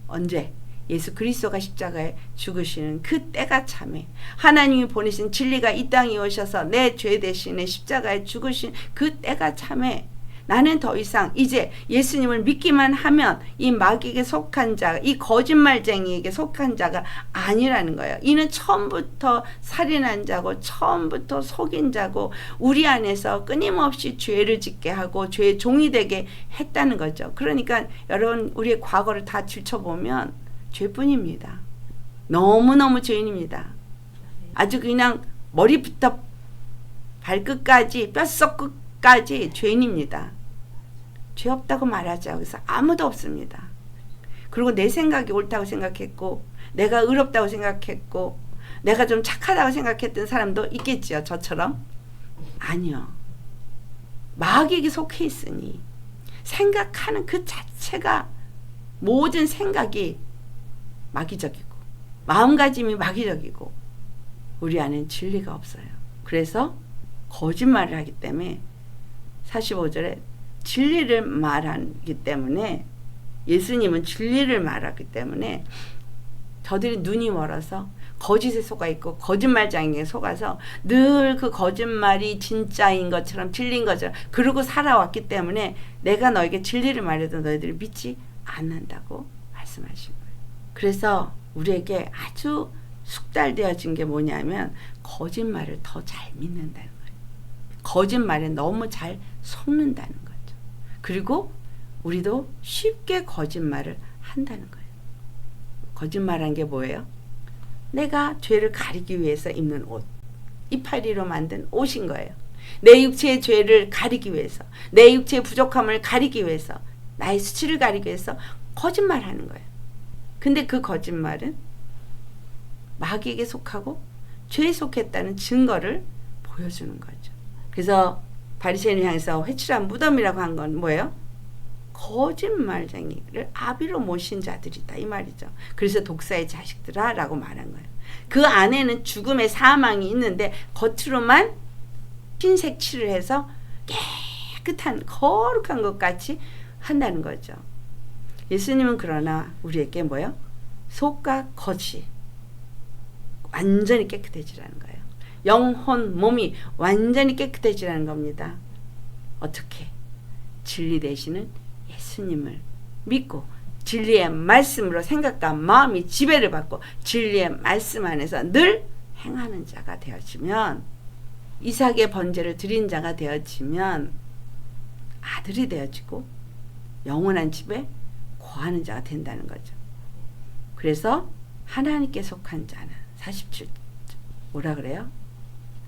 언제 예수 그리스도가 십자가에 죽으시는 그 때가 참에 하나님이 보내신 진리가 이 땅에 오셔서 내 죄 대신에 십자가에 죽으신 그 때가 참에 나는 더 이상 이제 예수님을 믿기만 하면 이 마귀에게 속한 자, 이 거짓말쟁이에게 속한 자가 아니라는 거예요. 이는 처음부터 살인한 자고 처음부터 속인 자고 우리 안에서 끊임없이 죄를 짓게 하고 죄의 종이 되게 했다는 거죠. 그러니까 여러분 우리의 과거를 다 들춰보면 죄뿐입니다. 너무너무 죄인입니다. 아주 그냥 머리부터 발끝까지 뼛속끝까지 죄인입니다. 죄 없다고 말하죠. 그래서 아무도 없습니다. 그리고 내 생각이 옳다고 생각했고 내가 의롭다고 생각했고 내가 좀 착하다고 생각했던 사람도 있겠죠. 저처럼. 아니요. 마귀에게 속해 있으니 생각하는 그 자체가 모든 생각이 마귀적이고 마음가짐이 마귀적이고 우리 안엔 진리가 없어요. 그래서 거짓말을 하기 때문에 45절에 진리를 말하기 때문에 예수님은 진리를 말하기 때문에 저들이 눈이 멀어서 거짓에 속아 있고 거짓말장애에 속아서 늘 그 거짓말이 진짜인 것처럼 진리인 것처럼 그러고 살아왔기 때문에 내가 너에게 진리를 말해도 너희들이 믿지 않는다고 말씀하신 거예요. 그래서 우리에게 아주 숙달되어진 게 뭐냐면 거짓말을 더 잘 믿는다는 거예요. 거짓말에 너무 잘 속는다는 거죠. 그리고 우리도 쉽게 거짓말을 한다는 거예요. 거짓말한 게 뭐예요? 내가 죄를 가리기 위해서 입는 옷, 이파리로 만든 옷인 거예요. 내 육체의 죄를 가리기 위해서, 내 육체의 부족함을 가리기 위해서, 나의 수치를 가리기 위해서 거짓말하는 거예요. 근데 그 거짓말은 마귀에게 속하고 죄에 속했다는 증거를 보여주는 거죠. 그래서 바리새인을 향해서 회칠한 무덤이라고 한 건 뭐예요? 거짓말쟁이를 아비로 모신 자들이다 이 말이죠. 그래서 독사의 자식들아 라고 말한 거예요. 그 안에는 죽음의 사망이 있는데 겉으로만 흰색 칠을 해서 깨끗한 거룩한 것 같이 한다는 거죠. 예수님은 그러나 우리에게 뭐예요? 속과 겉이 완전히 깨끗해지라는 거예요. 영혼, 몸이 완전히 깨끗해지라는 겁니다. 어떻게? 진리 되시는 예수님을 믿고 진리의 말씀으로 생각과 마음이 지배를 받고 진리의 말씀 안에서 늘 행하는 자가 되어지면, 이삭의 번제를 드린 자가 되어지면 아들이 되어지고 영원한 집에 거하는 자가 된다는 거죠. 그래서 하나님께 속한 자는 47절 뭐라 그래요?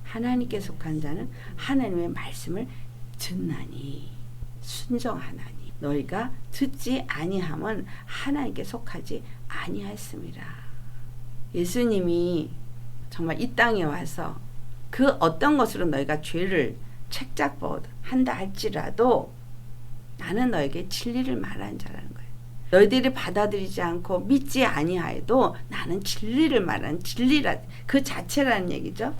하나님께 속한 자는 하나님의 말씀을 듣나니 순종하나니 너희가 듣지 아니함은 하나님께 속하지 아니하였습니다. 예수님이 정말 이 땅에 와서 그 어떤 것으로 너희가 죄를 책잡한다 할지라도 나는 너에게 진리를 말하는 자라는 거예요. 너희들이 받아들이지 않고 믿지 아니하여도 나는 진리를 말하는 진리라 그 자체라는 얘기죠.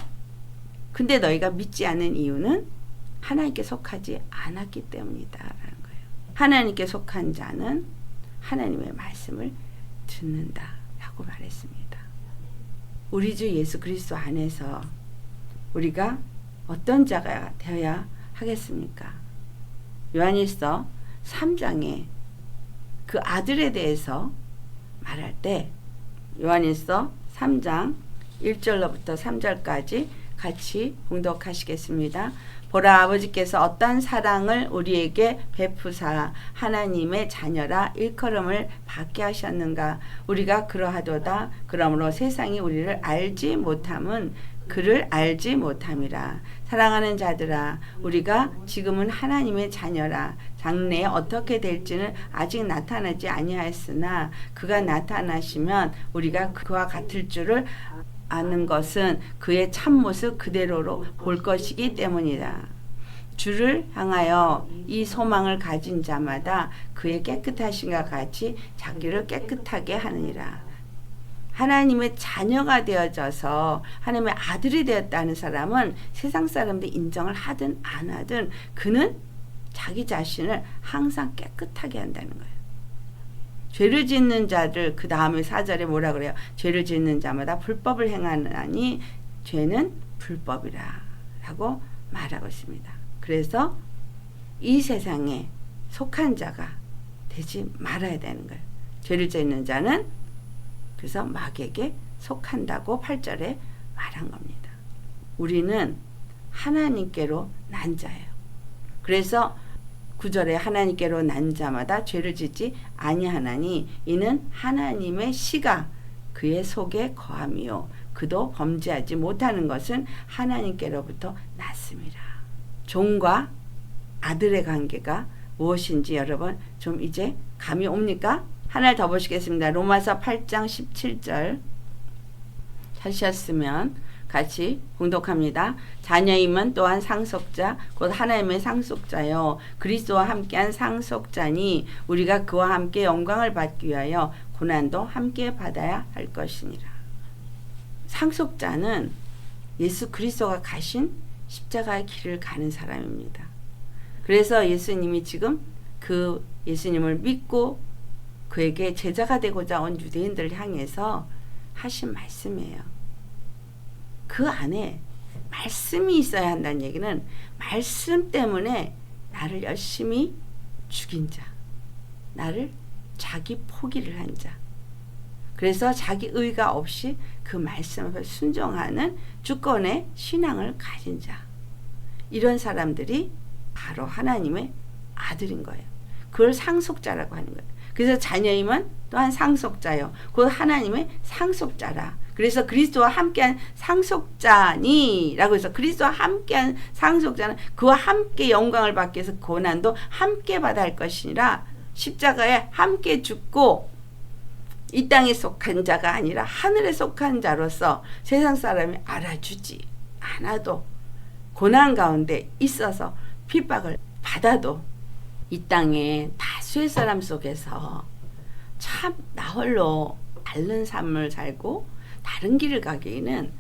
근데 너희가 믿지 않는 이유는 하나님께 속하지 않았기 때문이다라는 거예요. 하나님께 속한 자는 하나님의 말씀을 듣는다라고 말했습니다. 우리 주 예수 그리스도 안에서 우리가 어떤 자가 되어야 하겠습니까? 요한일서 3장에 그 아들에 대해서 말할 때 요한일서 3장 1절로부터 3절까지 같이 봉독하시겠습니다. 보라, 아버지께서 어떤 사랑을 우리에게 베푸사 하나님의 자녀라 일컬음을 받게 하셨는가. 우리가 그러하도다. 그러므로 세상이 우리를 알지 못함은 그를 알지 못함이라. 사랑하는 자들아, 우리가 지금은 하나님의 자녀라. 장래에 어떻게 될지는 아직 나타나지 아니하였으나 그가 나타나시면 우리가 그와 같을 줄을 아는 것은 그의 참모습 그대로로 볼 것이기 때문이다. 주를 향하여 이 소망을 가진 자마다 그의 깨끗하심과 같이 자기를 깨끗하게 하느니라. 하나님의 자녀가 되어져서 하나님의 아들이 되었다는 사람은 세상 사람들이 인정을 하든 안 하든 그는 자기 자신을 항상 깨끗하게 한다는 거예요. 죄를 짓는 자들, 그 다음에 4절에 뭐라 그래요? 죄를 짓는 자마다 불법을 행하나니 죄는 불법이라 라고 말하고 있습니다. 그래서 이 세상에 속한 자가 되지 말아야 되는 거예요. 죄를 짓는 자는 그래서 마귀에게 속한다고 8절에 말한 겁니다. 우리는 하나님께로 난 자예요. 그래서 9절에 하나님께로 난 자마다 죄를 짓지 아니하나니 이는 하나님의 씨가 그의 속에 거함이요 그도 범죄하지 못하는 것은 하나님께로부터 났습니다. 종과 아들의 관계가 무엇인지 여러분 좀 이제 감이 옵니까? 하나를 더 보시겠습니다. 로마서 8장 17절 찾으셨으면 같이 봉독합니다. 자녀임은 또한 상속자 곧 하나님의 상속자요 그리스도와 함께한 상속자니 우리가 그와 함께 영광을 받기 위하여 고난도 함께 받아야 할 것이니라. 상속자는 예수 그리스도가 가신 십자가의 길을 가는 사람입니다. 그래서 예수님이 지금 그 예수님을 믿고 그에게 제자가 되고자 온 유대인들을 향해서 하신 말씀이에요. 그 안에 말씀이 있어야 한다는 얘기는 말씀 때문에 나를 열심히 죽인 자, 나를 자기 포기를 한 자, 그래서 자기 의가 없이 그 말씀을 순종하는 주권의 신앙을 가진 자, 이런 사람들이 바로 하나님의 아들인 거예요. 그걸 상속자라고 하는 거예요. 그래서 자녀임은 또한 상속자요 곧 하나님의 상속자라. 그래서 그리스도와 함께한 상속자니 라고 해서 그리스도와 함께한 상속자는 그와 함께 영광을 받기 위해서 고난도 함께 받아야 할 것이니라. 십자가에 함께 죽고 이 땅에 속한 자가 아니라 하늘에 속한 자로서 세상 사람이 알아주지 않아도 고난 가운데 있어서 핍박을 받아도 이 땅에 다수의 사람 속에서 참 나 홀로 다른 삶을 살고 다른 길을 가기에는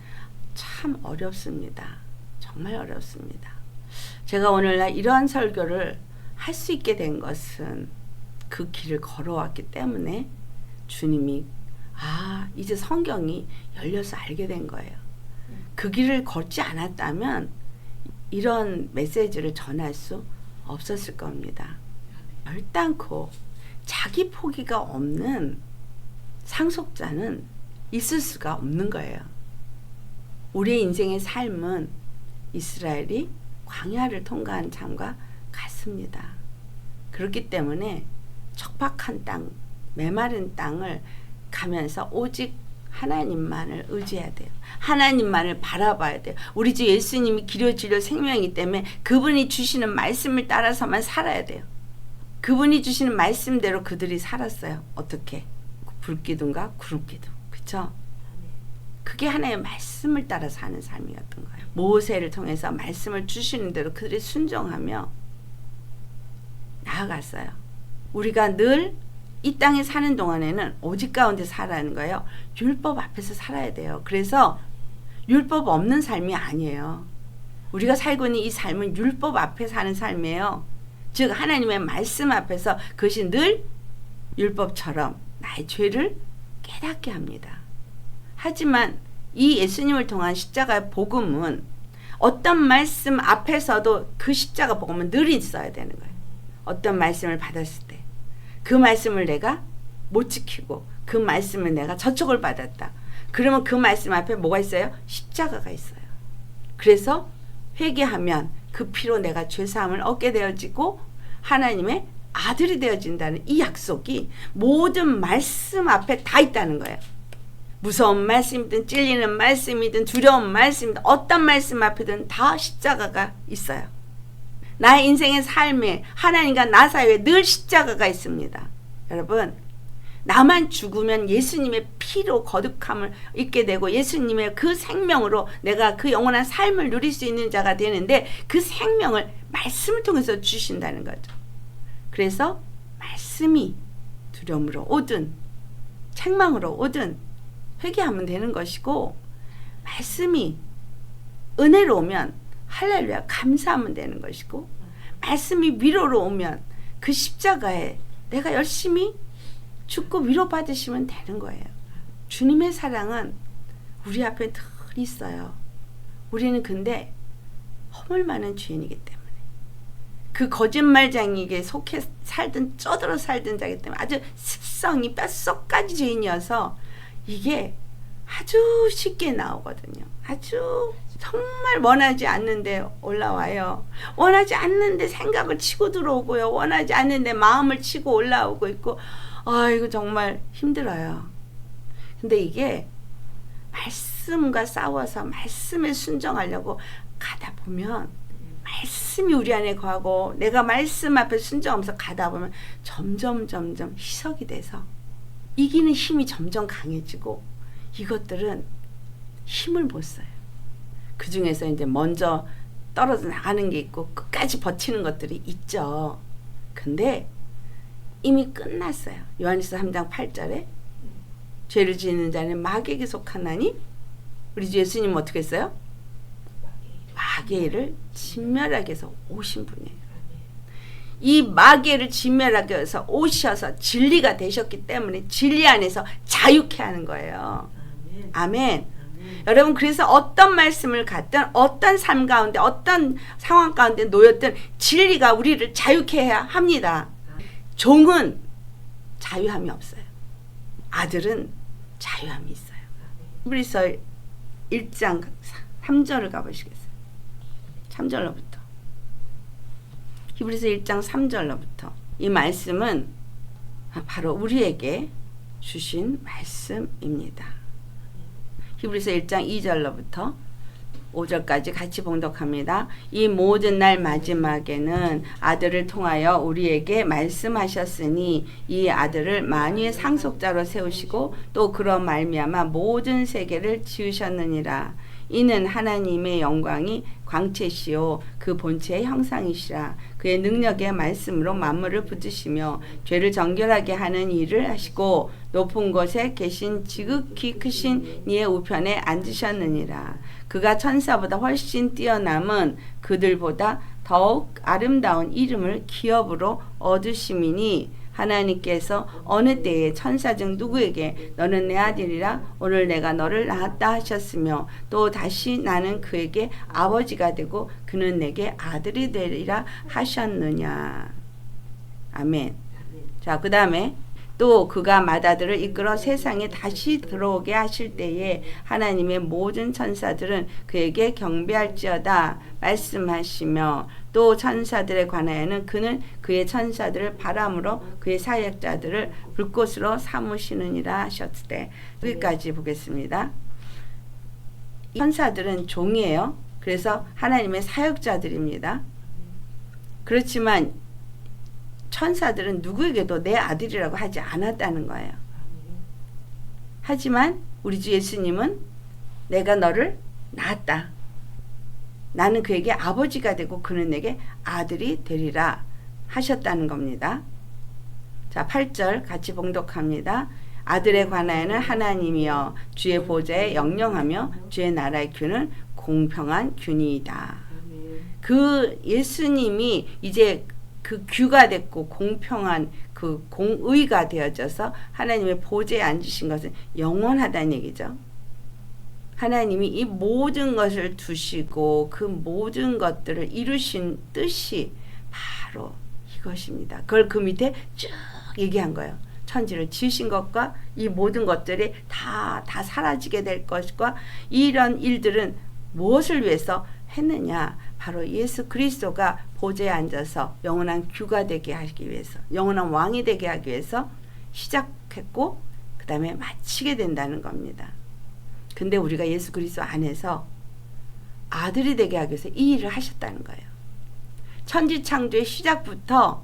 참 어렵습니다. 정말 어렵습니다. 제가 오늘날 이러한 설교를 할 수 있게 된 것은 그 길을 걸어왔기 때문에 주님이 이제 성경이 열려서 알게 된 거예요. 그 길을 걷지 않았다면 이런 메시지를 전할 수 없었을 겁니다. 결단코 자기 포기가 없는 상속자는 있을 수가 없는 거예요. 우리의 인생의 삶은 이스라엘이 광야를 통과한 삶과 같습니다. 그렇기 때문에 척박한 땅, 메마른 땅을 가면서 오직 하나님만을 의지해야 돼요. 하나님만을 바라봐야 돼요. 우리 주 예수님이 길이요 진리요 생명이기 때문에 그분이 주시는 말씀을 따라서만 살아야 돼요. 그분이 주시는 말씀대로 그들이 살았어요. 어떻게? 불기둥과 구름기둥. 그쵸? 그게 하나의 말씀을 따라 사는 삶이었던 거예요. 모세를 통해서 말씀을 주시는 대로 그들이 순종하며 나아갔어요. 우리가 늘 이 땅에 사는 동안에는 오직 가운데 살아는 거예요. 율법 앞에서 살아야 돼요. 그래서 율법 없는 삶이 아니에요. 우리가 살고 있는 이 삶은 율법 앞에 사는 삶이에요. 즉 하나님의 말씀 앞에서 그것이 늘 율법처럼 나의 죄를 깨닫게 합니다. 하지만 이 예수님을 통한 십자가의 복음은 어떤 말씀 앞에서도 그 십자가 복음은 늘 있어야 되는 거예요. 어떤 말씀을 받았을 때 그 말씀을 내가 못 지키고 그 말씀을 내가 저촉을 받았다. 그러면 그 말씀 앞에 뭐가 있어요? 십자가가 있어요. 그래서 회개하면 그 피로 내가 죄사함을 얻게 되어지고 하나님의 아들이 되어진다는 이 약속이 모든 말씀 앞에 다 있다는 거예요. 무서운 말씀이든 찔리는 말씀이든 두려운 말씀이든 어떤 말씀 앞에든 다 십자가가 있어요. 나의 인생의 삶에 하나님과 나 사이에 늘 십자가가 있습니다. 여러분, 나만 죽으면 예수님의 피로 거듭함을 잊게 되고 예수님의 그 생명으로 내가 그 영원한 삶을 누릴 수 있는 자가 되는데 그 생명을 말씀을 통해서 주신다는 거죠. 그래서 말씀이 두려움으로 오든 책망으로 오든 회개하면 되는 것이고 말씀이 은혜로 오면 할렐루야 감사하면 되는 것이고 말씀이 위로로 오면 그 십자가에 내가 열심히 죽고 위로받으시면 되는 거예요. 주님의 사랑은 우리 앞에 늘 있어요. 우리는 근데 허물 많은 죄인이기 때문에 그 거짓말쟁이에게 속해 살든 쩌들어 살든 자기 때문에 아주 습성이 뼛속까지 죄인이어서 이게 아주 쉽게 나오거든요. 아주 정말 원하지 않는데 올라와요. 원하지 않는데 생각을 치고 들어오고요. 원하지 않는데 마음을 치고 올라오고 있고 이거 정말 힘들어요. 근데 이게 말씀과 싸워서 말씀에 순종하려고 가다 보면 말씀이 우리 안에 거하고 내가 말씀 앞에 순종하면서 가다 보면 점점 희석이 돼서 이기는 힘이 점점 강해지고 이것들은 힘을 못 써요. 그 중에서 이제 먼저 떨어져 나가는 게 있고 끝까지 버티는 것들이 있죠. 근데 이미 끝났어요. 요한일서 3장 8절에 죄를 지는 자는 마귀에게 속하나니 우리 주 예수님은 어떻게 했어요? 마귀를 진멸하기 위해서 오신 분이에요. 이 마귀를 진멸하기 위해서 오셔서 진리가 되셨기 때문에 진리 안에서 자유케 하는 거예요. 아멘. 여러분 그래서 어떤 말씀을 갖든 어떤 삶 가운데 어떤 상황 가운데 놓였든 진리가 우리를 자유케 해야 합니다. 종은 자유함이 없어요. 아들은 자유함이 있어요. 히브리서 1장 3절을 가보시겠어요? 3절로부터 히브리서 1장 3절로부터 이 말씀은 바로 우리에게 주신 말씀입니다. 히브리서 1장 2절로부터 5절까지 같이 봉독합니다. 이 모든 날 마지막에는 아들을 통하여 우리에게 말씀하셨으니 이 아들을 만유의 상속자로 세우시고 또 그런 말미암아 모든 세계를 지으셨느니라. 이는 하나님의 영광이 광채시요 그 본체의 형상이시라. 그의 능력의 말씀으로 만물을 붙드시며 죄를 정결하게 하는 일을 하시고 높은 곳에 계신 지극히 크신 이의 우편에 앉으셨느니라. 그가 천사보다 훨씬 뛰어남은 그들보다 더욱 아름다운 이름을 기업으로 얻으심이니 하나님께서 어느 때에 천사 중 누구에게 너는 내 아들이라 오늘 내가 너를 낳았다 하셨으며 또 다시 나는 그에게 아버지가 되고 그는 내게 아들이 되리라 하셨느냐. 아멘. 자, 그 다음에 또 그가 맏아들을 이끌어 세상에 다시 들어오게 하실 때에 하나님의 모든 천사들은 그에게 경배할지어다 말씀하시며 또 천사들에 관하여는 그는 그의 천사들을 바람으로 그의 사역자들을 불꽃으로 삼으시느니라 하셨을 때 여기까지 보겠습니다. 천사들은 종이에요. 그래서 하나님의 사역자들입니다. 그렇지만 천사들은 누구에게도 내 아들이라고 하지 않았다는 거예요. 하지만 우리 주 예수님은 내가 너를 낳았다. 나는 그에게 아버지가 되고 그는 내게 아들이 되리라 하셨다는 겁니다. 자, 8절 같이 봉독합니다. 아들에 관하여는 하나님이여 주의 보좌에 영영하며 주의 나라의 균은 공평한 균이다. 그 예수님이 이제 그 규가 됐고 공평한 그 공의가 되어져서 하나님의 보좌에 앉으신 것은 영원하다는 얘기죠. 하나님이 이 모든 것을 두시고 그 모든 것들을 이루신 뜻이 바로 이것입니다. 그걸 그 밑에 쭉 얘기한 거예요. 천지를 지으신 것과 이 모든 것들이 다 사라지게 될 것과 이런 일들은 무엇을 위해서 했느냐? 바로 예수 그리스도가 보좌에 앉아서 영원한 규가 되게 하기 위해서, 영원한 왕이 되게 하기 위해서 시작했고 그 다음에 마치게 된다는 겁니다. 근데 우리가 예수 그리스도 안에서 아들이 되게 하기 위해서 이 일을 하셨다는 거예요. 천지창조의 시작부터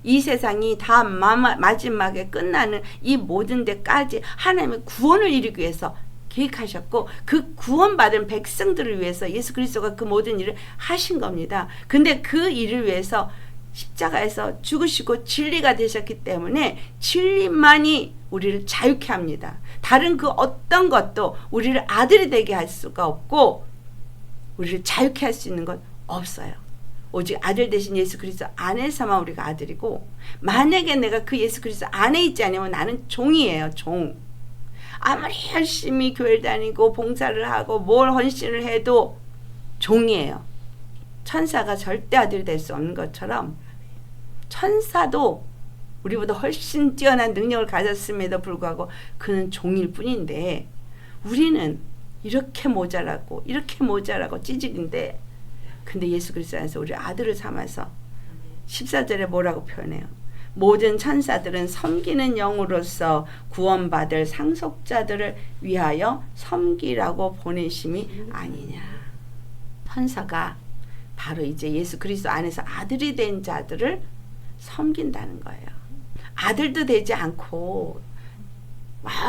이 세상이 다 마지막에 끝나는 이 모든 데까지 하나님의 구원을 이루기 위해서 계획하셨고 그 구원받은 백성들을 위해서 예수 그리스도가 그 모든 일을 하신 겁니다. 근데 그 일을 위해서 십자가에서 죽으시고 진리가 되셨기 때문에 진리만이 우리를 자유케 합니다. 다른 그 어떤 것도 우리를 아들이 되게 할 수가 없고 우리를 자유케 할 수 있는 건 없어요. 오직 아들 되신 예수 그리스도 안에서만 우리가 아들이고 만약에 내가 그 예수 그리스도 안에 있지 않으면 나는 종이에요. 종. 아무리 열심히 교회를 다니고 봉사를 하고 뭘 헌신을 해도 종이에요. 천사가 절대 아들이 될 수 없는 것처럼 천사도 우리보다 훨씬 뛰어난 능력을 가졌음에도 불구하고 그는 종일 뿐인데 우리는 이렇게 모자라고 찌질인데 근데 예수 그리스도 안에서 우리 아들을 삼아서 14절에 뭐라고 표현해요? 모든 천사들은 섬기는 영으로서 구원받을 상속자들을 위하여 섬기라고 보내심이 아니냐. 천사가 바로 이제 예수 그리스도 안에서 아들이 된 자들을 섬긴다는 거예요. 아들도 되지 않고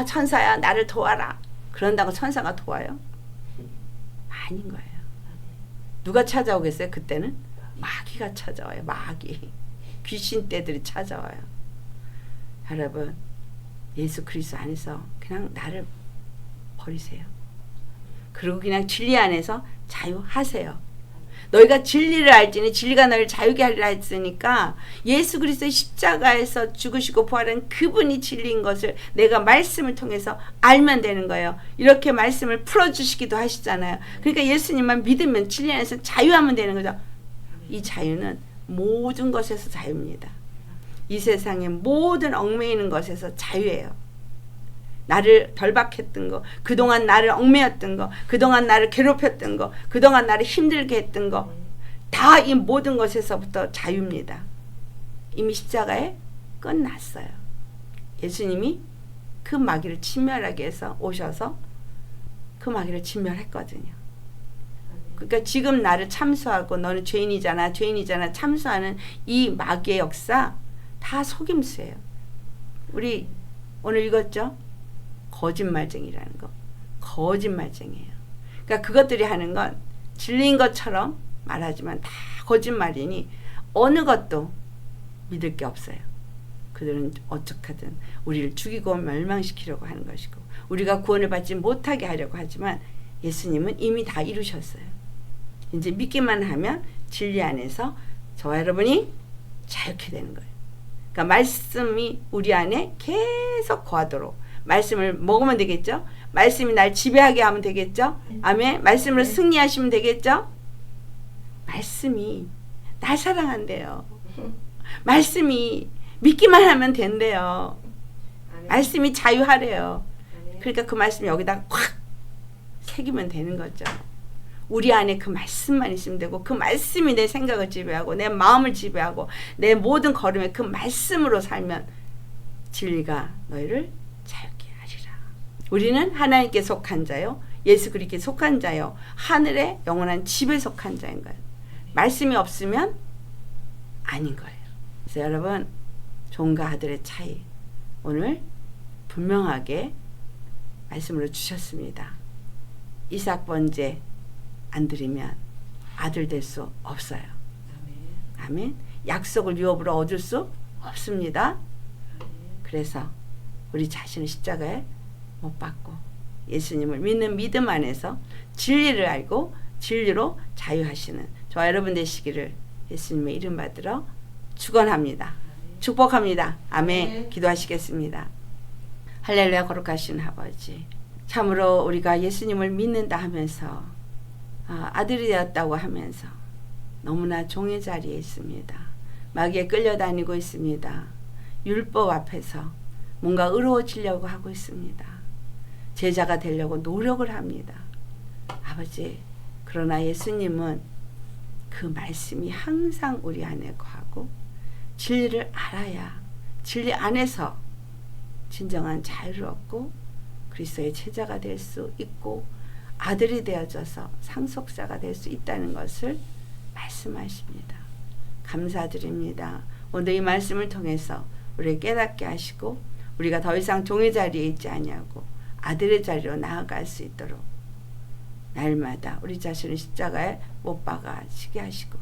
천사야 나를 도와라 그런다고 천사가 도와요? 아닌 거예요. 누가 찾아오겠어요? 그때는 마귀가 찾아와요. 마귀. 귀신 떼들이 찾아와요. 여러분 예수 그리스도 안에서 그냥 나를 버리세요. 그리고 그냥 진리 안에서 자유하세요. 너희가 진리를 알지니 진리가 너희를 자유케 하리라 했으니까 예수 그리스도의 십자가에서 죽으시고 부활한 그분이 진리인 것을 내가 말씀을 통해서 알면 되는 거예요. 이렇게 말씀을 풀어주시기도 하시잖아요. 그러니까 예수님만 믿으면 진리 안에서 자유하면 되는 거죠. 이 자유는 모든 것에서 자유입니다. 이 세상의 모든 얽매이는 것에서 자유예요. 나를 결박했던 거, 그동안 나를 얽매였던 거, 그동안 나를 괴롭혔던 거, 그동안 나를 힘들게 했던 거, 다 이 모든 것에서부터 자유입니다. 이미 십자가에 끝났어요. 예수님이 그 마귀를 진멸하기 위해서 오셔서 그 마귀를 진멸했거든요. 그러니까 지금 나를 참수하고 너는 죄인이잖아 참수하는 이 마귀의 역사 다 속임수예요. 우리 오늘 읽었죠? 거짓말쟁이라는 거. 거짓말쟁이에요. 그러니까 그것들이 하는 건 진리인 것처럼 말하지만 다 거짓말이니 어느 것도 믿을 게 없어요. 그들은 어떻게든 우리를 죽이고 멸망시키려고 하는 것이고 우리가 구원을 받지 못하게 하려고 하지만 예수님은 이미 다 이루셨어요. 이제 믿기만 하면 진리 안에서 저와 여러분이 자유케 되는 거예요. 그러니까 말씀이 우리 안에 계속 거하도록 말씀을 먹으면 되겠죠? 말씀이 날 지배하게 하면 되겠죠? 아멘. 말씀으로 승리하시면 되겠죠? 말씀이 날 사랑한대요. 말씀이 믿기만 하면 된대요. 말씀이 자유하래요. 그러니까 그 말씀이 여기다 확 새기면 되는 거죠. 우리 안에 그 말씀만 있으면 되고 그 말씀이 내 생각을 지배하고 내 마음을 지배하고 내 모든 걸음에 그 말씀으로 살면 진리가 너희를 자유케 하리라. 우리는 하나님께 속한 자요 예수 그리스도께 속한 자요 하늘의 영원한 집에 속한 자인 거예요. 말씀이 없으면 아닌 거예요. 그래서 여러분 종과 아들의 차이 오늘 분명하게 말씀으로 주셨습니다. 이삭 번제 안 드리면 아들 될 수 없어요. 아멘. 약속을 유업으로 얻을 수 없습니다. 그래서 우리 자신을 십자가에 못 박고 예수님을 믿는 믿음 안에서 진리를 알고 진리로 자유하시는 저와 여러분 되시기를 예수님의 이름 받들어 축원합니다. 축복합니다. 아멘. 기도하시겠습니다. 할렐루야. 거룩하신 아버지, 참으로 우리가 예수님을 믿는다 하면서 아들이 되었다고 하면서 너무나 종의 자리에 있습니다. 마귀에 끌려다니고 있습니다. 율법 앞에서 뭔가 의로워지려고 하고 있습니다. 제자가 되려고 노력을 합니다. 아버지, 그러나 예수님은 그 말씀이 항상 우리 안에 거하고 진리를 알아야 진리 안에서 진정한 자유를 얻고 그리스도의 제자가 될 수 있고 아들이 되어져서 상속자가 될 수 있다는 것을 말씀하십니다. 감사드립니다. 오늘 이 말씀을 통해서 우리를 깨닫게 하시고 우리가 더 이상 종의 자리에 있지 아니하고 아들의 자리로 나아갈 수 있도록 날마다 우리 자신을 십자가에 못 박아지게 하시고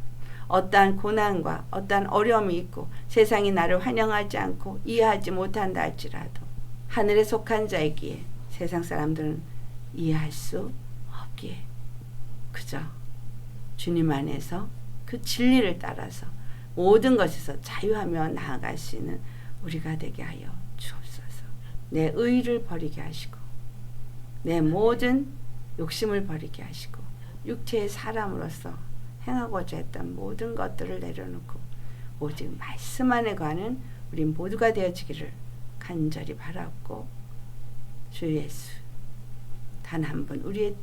어떠한 고난과 어떠한 어려움이 있고 세상이 나를 환영하지 않고 이해하지 못한다 할지라도 하늘에 속한 자이기에 세상 사람들은 이해할 수 없기에 그저 주님 안에서 그 진리를 따라서 모든 것에서 자유하며 나아갈 수 있는 우리가 되게 하여 주옵소서. 내 의를 버리게 하시고 내 모든 욕심을 버리게 하시고 육체의 사람으로서 행하고자 했던 모든 것들을 내려놓고 오직 말씀 안에 관한 우리 모두가 되어지기를 간절히 바랐고 주 예수 단 한 분 우리의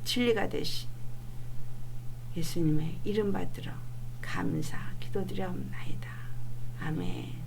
진리가 되신 예수님의 이름 받들어 감사 기도드려옵나이다. 아멘.